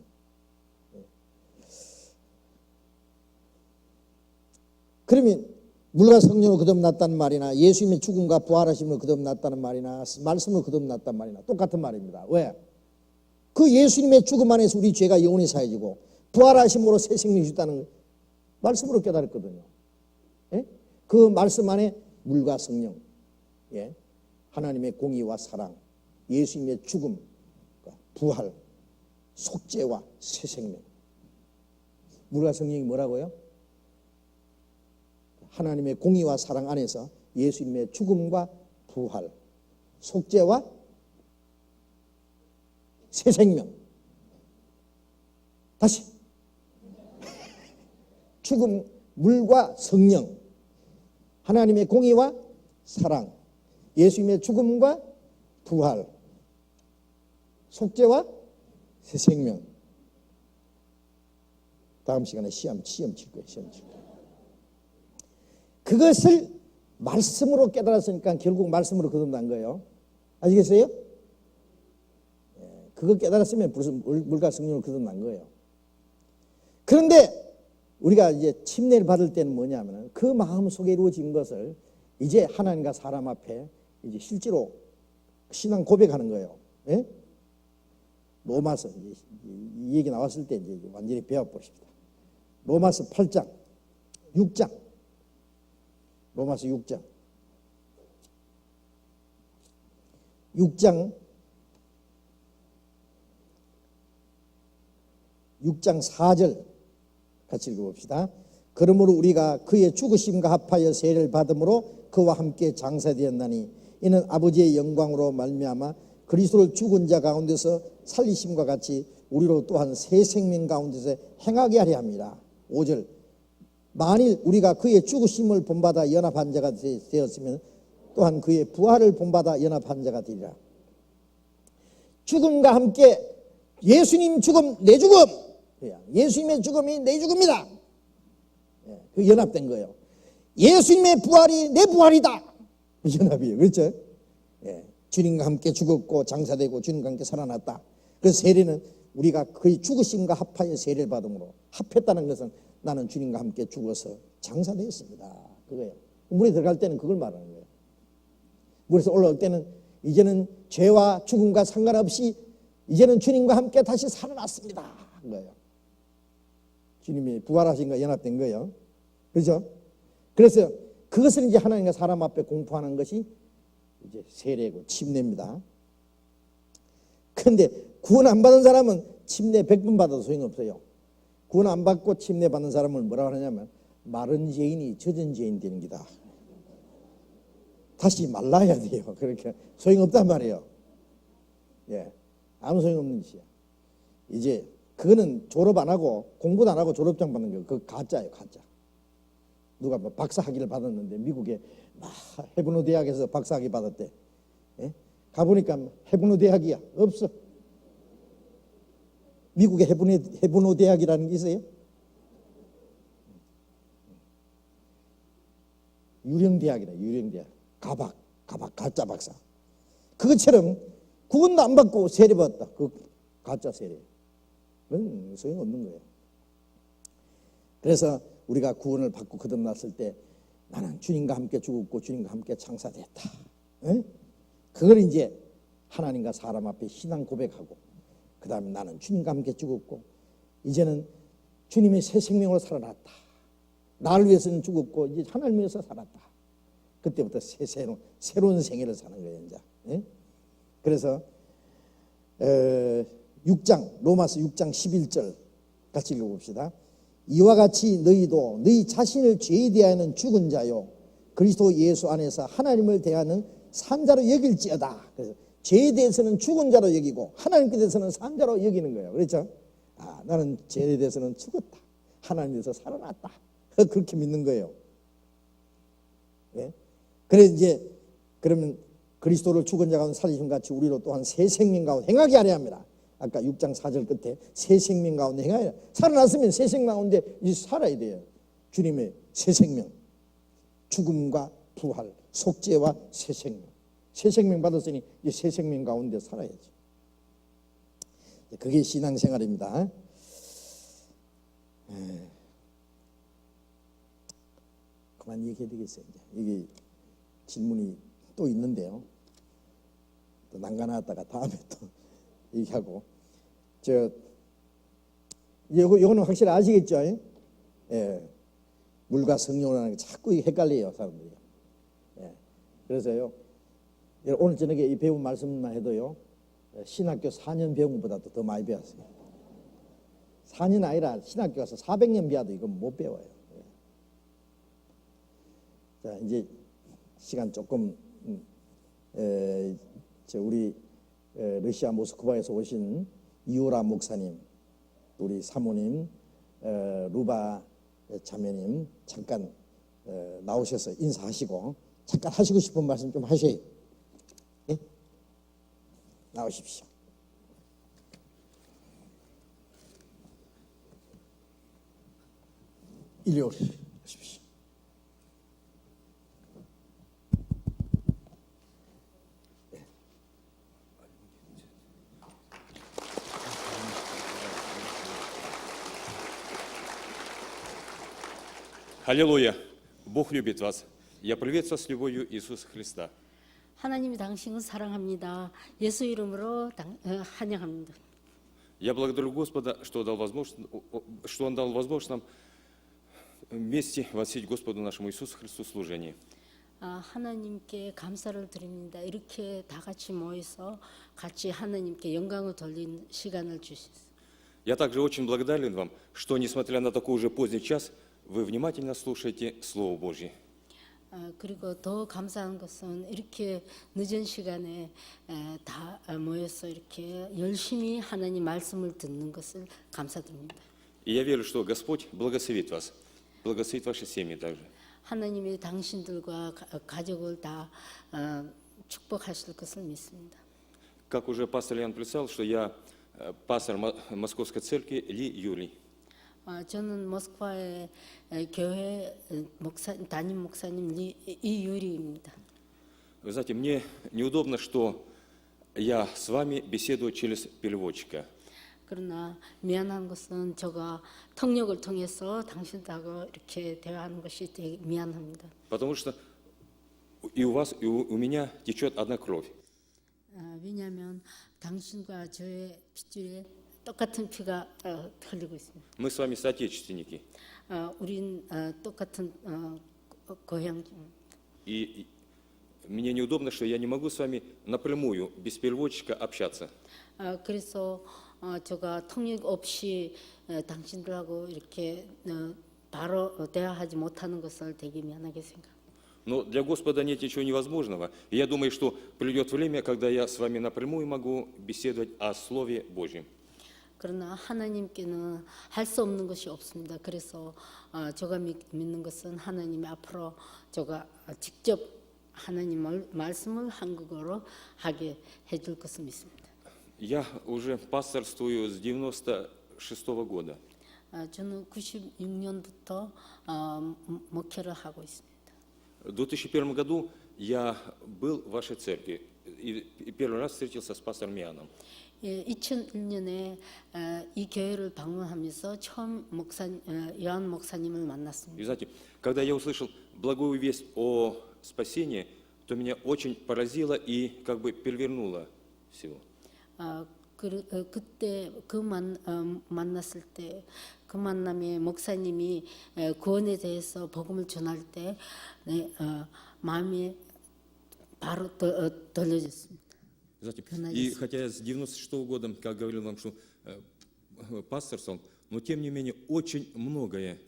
그러면 물과 성령으로 거듭났다는 말이나 예수님의 죽음과 부활하심으로 거듭났다는 말이나 말씀으로 거듭났다는 말이나 똑같은 말입니다. 왜? 그 예수님의 죽음 안에서 우리 죄가 영원히 사해지고 부활하심으로 새 생명이 주다는 말씀으로 깨달았거든요. 예? 그 말씀 안에 물과 성령, 예? 하나님의 공의와 사랑, 예수님의 죽음, 부활, 속죄와 새 생명. 물과 성령이 뭐라고요? 하나님의 공의와 사랑 안에서 예수님의 죽음과 부활, 속죄와 새 생명. 다시 죽음, 물과 성령, 하나님의 공의와 사랑, 예수님의 죽음과 부활, 속죄와 새 생명. 다음 시간에 시험 칠 거예요. 시험 칠 거예요. 그것을 말씀으로 깨달았으니까 결국 말씀으로 거듭난 거예요. 아시겠어요? 그거 깨달았으면 무슨 물과 성령으로 거듭난 거예요. 그런데 우리가 이제 침례를 받을 때는 뭐냐면 그 마음 속에 이루어진 것을 이제 하나님과 사람 앞에 이제 실제로 신앙 고백하는 거예요. 예? 로마서 이 얘기 나왔을 때 이제 완전히 배워보십시다. 로마서 8장, 6장, 로마서 6장, 6장 4절 같이 읽어봅시다. 그러므로 우리가 그의 죽으심과 합하여 세례를 받음으로 그와 함께 장사되었나니 이는 아버지의 영광으로 말미암아 그리스도를 죽은 자 가운데서 살리심과 같이 우리로 또한 새 생명 가운데서 행하게 하려 합니다. 5절 만일 우리가 그의 죽으심을 본받아 연합한 자가 되었으면 또한 그의 부활을 본받아 연합한 자가 되리라. 죽음과 함께 예수님 죽음 내 죽음, 예수님의 죽음이 내 죽음이다. 그 연합된 거예요. 예수님의 부활이 내 부활이다. 연합이에요. 그렇죠? 주님과 함께 죽었고 장사되고 주님과 함께 살아났다. 그래서 세례는 우리가 그의 죽으심과 합하여 세례를 받음으로, 합했다는 것은 나는 주님과 함께 죽어서 장사되었습니다. 그거예요. 물에 들어갈 때는 그걸 말하는 거예요. 물에서 올라올 때는 이제는 죄와 죽음과 상관없이 이제는 주님과 함께 다시 살아났습니다. 그거예요. 주님이 부활하신 거 연합된 거예요. 그렇죠? 그래서 그것을 이제 하나님과 사람 앞에 공포하는 것이 이제 세례고 침례입니다. 그런데 구원 안 받은 사람은 침례 100번 받아도 소용없어요. 구원 안 받고 침례 받는 사람을 뭐라고 하냐면 마른 죄인이 젖은 죄인 되는 기다. 다시 말라야 돼요. 그렇게 소용없단 말이에요. 아무 소용없는 짓이야. 이제 그거는 졸업 안 하고 공부도 안 하고 졸업장 받는 거 그거 가짜예요. 가짜. 누가 뭐 박사학위를 받았는데 미국에 막 헤브노 대학에서 박사학위 받았대. 가보니까 헤브노 대학이야. 없어. 미국에 헤브노 대학이라는 게 있어요? 유령대학이다. 유령대학. 가박 가짜 박사. 그것처럼 구원도 안 받고 세례 받았다. 그 가짜 세례. 그건 소용없는 거예요. 그래서 우리가 구원을 받고 거듭났을 때 나는 주님과 함께 죽었고 주님과 함께 창사됐다. 그걸 이제 하나님과 사람 앞에 신앙 고백하고 그 다음에 나는 주님과 함께 죽었고 이제는 주님의 새 생명으로 살아났다. 나를 위해서는 죽었고 이제 하나님을 위해서 살았다. 그때부터 새로운 생애를 사는 거예요. 이제. 그래서 6장 로마서 6장 11절 같이 읽어봅시다. 이와 같이 너희도 너희 자신을 죄에 대하여는 죽은 자요 그리스도 예수 안에서 하나님을 대하는 산 자로 여길지어다. 그래서 죄에 대해서는 죽은 자로 여기고 하나님께 대해서는 산 자로 여기는 거예요. 그렇죠? 나는 죄에 대해서는 죽었다. 하나님에 대해서 살아났다. 그렇게 믿는 거예요. 그래서 이제 그러면 그리스도를 죽은 자 가운데 살리신 같이 우리로 또한 새 생명 가운데 행하게 하려 합니다. 아까 6장 4절 끝에 새 생명 가운데 행하여 살아났으면 새 생명 가운데 이제 살아야 돼요. 주님의 새 생명, 죽음과 부활, 속죄와 새 생명. 새 생명 받았으니 이제 새 생명 가운데 살아야죠. 그게 신앙생활입니다. 그만 얘기해야 되겠어요. 이게 질문이 또 있는데요. 또 난간하다가 다음에 또 얘기하고 이거는 확실히 아시겠죠? 물과 성령이라는 게 자꾸 헷갈려요 사람들이. 그래서요 오늘 저녁에 이 배운 말씀만 해도요 신학교 4년 배운 것보다도 더 많이 배웠어요. 4년 아니라 신학교 가서 400년 배워도 이건 못 배워요. 자 이제 시간 조금 우리 러시아 모스크바에서 오신 이오라 목사님, 우리 사모님, 루바 자매님 잠깐 나오셔서 인사하시고 잠깐 하시고 싶은 말씀 좀 하셔요. 예? 나오십시오. 이리 오십시오.
Аллилуйя! Бог любит вас. Я приветствую с любовью Иисуса Христа.
하나님이 당신을 사랑합니다. 예수 이름으로 환영합니다.
Я благодарю Господа, что Он дал возможность нам вместе возвестить Господу нашему Иисусу Христу служение.
하나님께 감사를 드립니다. 이렇게 다 같이 모여서 같이 하나님께 영광을 돌리는 시간을 주셨습니다.
Я также очень благодарен вам, что, несмотря на такой уже поздний час, вы внимательно слушаете Слово Божье.
그리고 더 감사한 것은 이렇게 늦은 시간에 다 모여서 이렇게 열심히 하나님 말씀을 듣는 것을 감사드립니다.
И я верю, что Господь благословит вас, благословит ваши семьи также.
하나님이 당신들과 가족을 다 축복하실 것을 믿습니다.
Как уже пастор Ян представил, что я пастор Московской церкви Ли Юлий.
저는 모스크바의 교회 담임 목사님 이유리입니다.
Вы знаете, мне неудобно, что я с вами беседую через переводчика.
그러나 미안한 것은 제가 통역을 통해서 당신들하고 이렇게 대화하는 것이 되게 미안합니다.
Потому что и у вас, и у меня течет одна кровь.
왜냐하면 당신과 저의 핏줄에 똑같은 피가 흘리고 있습니다.
Мы с вами соотечественники.
우린 똑같은 고향.
И мне неудобно, что я не могу с вами напрямую, без переводчика, общаться.
그래서 제가 통역 없이 당신들하고 이렇게 바로 대화하지 못하는 것을 되게 미안하게 생각합니다.
Но для Господа нет ничего невозможного. И я думаю, что придет время, когда я с вами напрямую могу беседовать о Слове Божьем.
그러나 하나님께는 할 수 없는 것이 없습니다. 그래서 제가 믿는 것은 하나님이 앞으로 제가 직접 하나님 말씀을 한국어로 하게 해줄 것을 믿습니다.
Я уже пасторствую с 96 года.
저는 96년부터 목회를 하고 있습니다.
В 2001 году я был в вашей церкви и первый раз встретился с пастором Яном.
2001년에 이 교회를 방문하면서 처음 요한 목사님을 만났습니다.
И знаете, когда я услышал благую весть о спасении, то меня очень поразило и как бы перевернуло всего.
그때 만났을 때 그 만남에 목사님이 구원에 대해서 복음을 전할 때 마음이 바로 돌려졌습니다.
Знаете, и хотя я с 96 года, как говорил вам, что пасторствовал, но тем не менее очень многое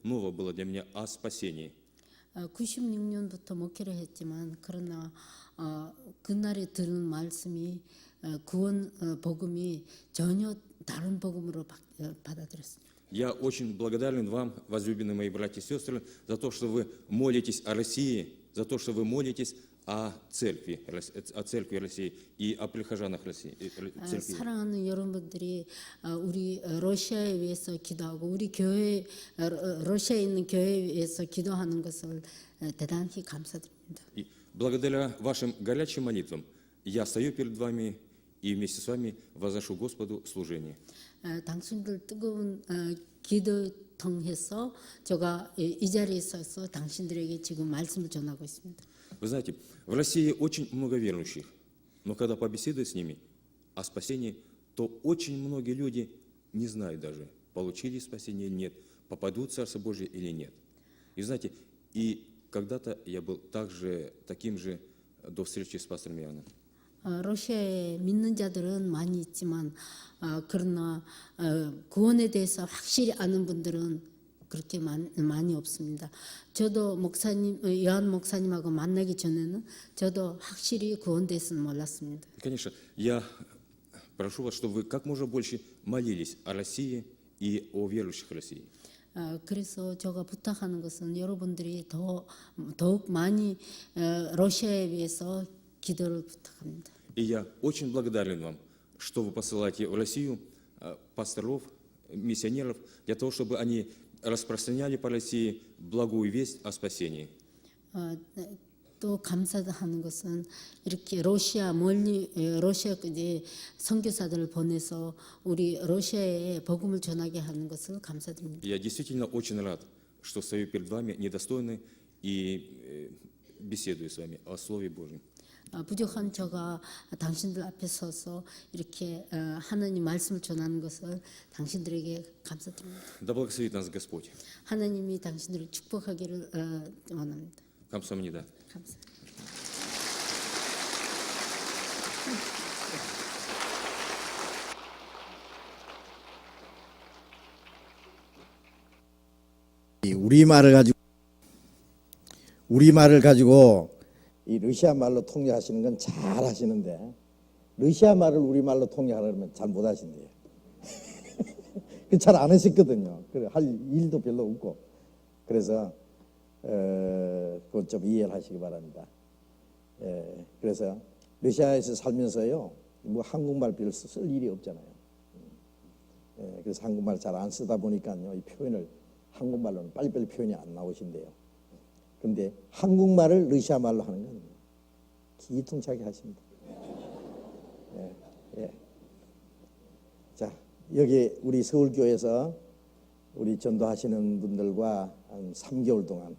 нового было для меня о спасении.
96년부터 목회를 했지만 그러나 그날에 들은 말씀이 구원 복음이 전혀 다른 복음으로 받아들였습니다.
Я очень благодарен вам, возлюбленные мои братья и сестры, за то, что вы молитесь о России, за то, что вы молитесь о церкви России и о прихожанах России. церкви.
사랑하는 여러분들이 우리 러시아에 위해서 기도하고 우리 교회 러시아에 있는 교회에 위해서 기도하는 것을 대단히 감사드립니다.
И благодаря вашим горячим молитвам я стою перед вами и вместе с вами возношу Господу служение.
당신들 뜨거운 기도 통해서 제가 이 자리에 서서 당신들에게 지금 말씀을 전하고 있습니다.
Вы знаете, в России очень много верующих, но когда побеседуешь с ними о спасении, то очень многие люди не знают даже, получили спасение или нет, попадут в Царство Божие или нет. И знаете, и когда-то я был таким же до встречи с пастором Иоанном.
러시아에 믿는 자들은 많이 있지만 그러나 구원에 대해서 확실히 아는 분들은 그렇게 많이 없습니다. 저도 요한 목사님하고 만나기 전에는 저도 확실히 구원에 대해서는 몰랐습니다.
И, конечно, я прошу вас, чтобы вы как можно больше молились о России и о верующих в России.
그래서 제가 부탁하는 것은 여러분들이 더욱 많이 러시아에 위해서 기도를 부탁합니다.
И я очень благодарен вам, что вы посылаете в Россию пасторов, миссионеров, для того, чтобы они распространяли по России благую весть о спасении.
또 감사하는 것은 이렇게 러시아까지 선교사들을 보내서 우리 러시아에 복음을 전하게 하는 것을 감사드립니다.
Я действительно очень рад, что стою перед вами недостойный и беседую с вами о Слове Божьем.
부족한 저가 당신들 앞에 서서 이렇게 하나님 말씀을 전하는 것을 당신들에게 감사드립니다.
Да благословит нас Господь.
하나님이 당신들을 축복하기를 원합니다.
감사합니다.
감사합니다.
이 우리말을 가지고
이 러시아 말로 통역하시는 건 잘 하시는데 러시아 말을 우리말로 통역하려면 잘 못 하신대요. 잘 안 하셨거든요. 그래 할 일도 별로 없고. 그래서 그건 좀 이해를 하시기 바랍니다. 그래서 러시아에서 살면서요, 뭐 한국말 별로 쓸 일이 없잖아요. 그래서 한국말 잘 안 쓰다 보니까요, 이 표현을 한국말로는 빨리빨리 표현이 안 나오신대요. 그런데 한국말을 러시아 말로 하는 건 기통차게 하십니다. 자, 여기 우리 서울교회에서 우리 전도하시는 분들과 한 3개월 동안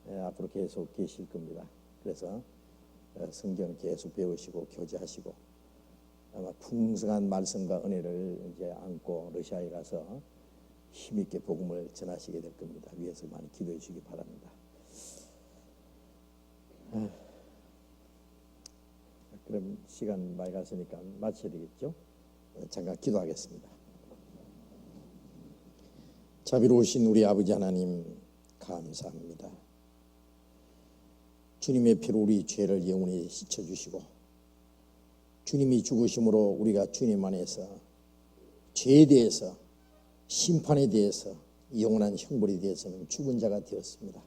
앞으로 계속 계실 겁니다. 그래서 성경 계속 배우시고 교제하시고 아마 풍성한 말씀과 은혜를 이제 안고 러시아에 가서 힘있게 복음을 전하시게 될 겁니다. 위해서 많이 기도해 주시기 바랍니다. 그럼 시간 많이 갔으니까 마쳐야 되겠죠? 잠깐 기도하겠습니다. 자비로우신 우리 아버지 하나님 감사합니다. 주님의 피로 우리 죄를 영원히 씻어주시고 주님이 죽으심으로 우리가 주님 안에서 죄에 대해서 심판에 대해서 영원한 형벌에 대해서는 죽은 자가 되었습니다.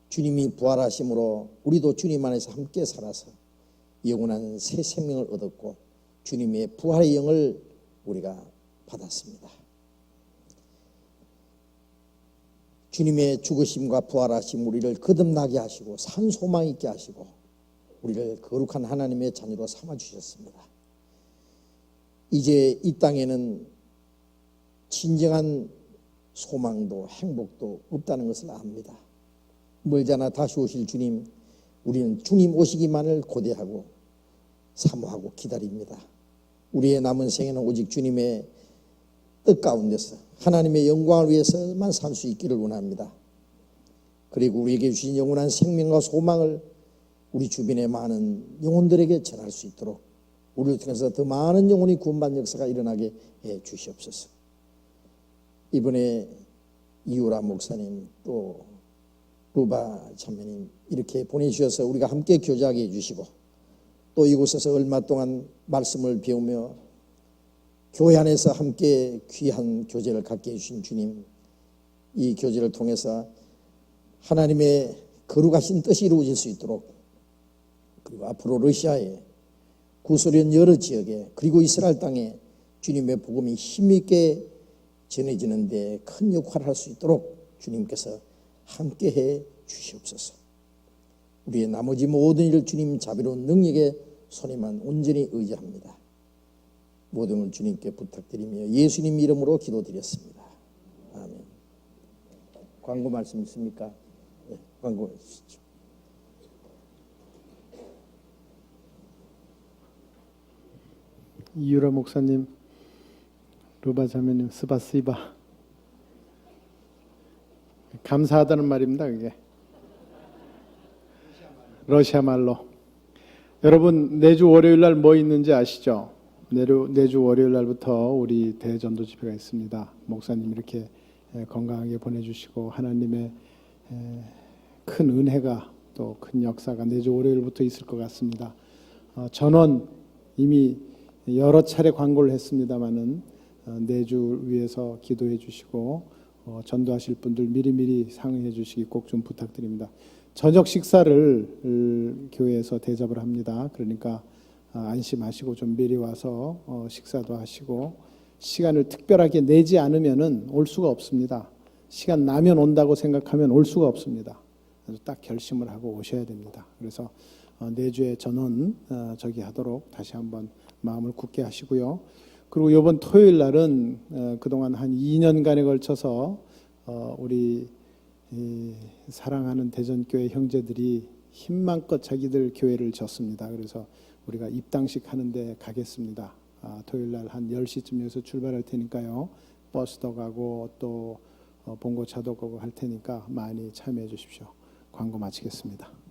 주님이 부활하심으로 우리도 주님 안에서 함께 살아서 영원한 새 생명을 얻었고 주님의 부활의 영을 우리가 받았습니다. 주님의 죽으심과 부활하심 우리를 거듭나게 하시고 산 소망 있게 하시고 우리를 거룩한 하나님의 자녀로 삼아주셨습니다. 이제 이 땅에는 진정한 소망도 행복도 없다는 것을 압니다. 멀잖아 다시 오실 주님, 우리는 주님 오시기만을 고대하고 사모하고 기다립니다. 우리의 남은 생애는 오직 주님의 뜻 가운데서 하나님의 영광을 위해서만 살 수 있기를 원합니다. 그리고 우리에게 주신 영원한 생명과 소망을 우리 주변의 많은 영혼들에게 전할 수 있도록 우리를 통해서 더 많은 영혼이 구원받는 역사가 일어나게 해 주시옵소서. 이번에 이유라 목사님 또 루바 참매님 이렇게 보내주셔서 우리가 함께 교제하게 해주시고 또 이곳에서 얼마 동안 말씀을 배우며 교회 안에서 함께 귀한 교제를 갖게 해주신 주님, 이 교제를 통해서 하나님의 거룩하신 뜻이 이루어질 수 있도록 그리고 앞으로 러시아에 구소련 여러 지역에 그리고 이스라엘 땅에 주님의 복음이 힘있게 전해지는 데 큰 역할을 할 수 있도록 주님께서 함께해 주시옵소서. 우리의 나머지 모든 일을 주님 자비로운 능력의 손에만 온전히 의지합니다. 모든 걸 주님께 부탁드리며 예수님 이름으로 기도드렸습니다. 아멘. 광고 말씀 있습니까? 네, 광고 해주시죠.
이유라 목사님, 루바 자매님, 스바시바. 감사하다는 말입니다. 그게 러시아 말로. 여러분 내주 월요일 날 뭐 있는지 아시죠? 내주 월요일 날부터 우리 대전도 집회가 있습니다. 목사님 이렇게 건강하게 보내주시고 하나님의 큰 은혜가 또 큰 역사가 내주 월요일부터 있을 것 같습니다. 전원 이미 여러 차례 광고를 했습니다마는 내주 위해서 기도해 주시고 전도하실 분들 미리미리 상의해 주시기 꼭 좀 부탁드립니다. 저녁 식사를 교회에서 대접을 합니다. 그러니까 안심하시고 좀 미리 와서 식사도 하시고 시간을 특별하게 내지 않으면은 올 수가 없습니다. 시간 나면 온다고 생각하면 올 수가 없습니다. 그래서 딱 결심을 하고 오셔야 됩니다. 그래서 내주의 전원 저기 하도록 다시 한번 마음을 굳게 하시고요. 그리고 이번 토요일 날은 그동안 한 2년간에 걸쳐서 우리 사랑하는 대전교회 형제들이 힘만껏 자기들 교회를 졌습니다. 그래서 우리가 입당식 하는데 가겠습니다. 토요일 날 한 10시쯤에서 출발할 테니까요. 버스도 가고 또 봉고차도 가고 할 테니까 많이 참여해 주십시오. 광고 마치겠습니다.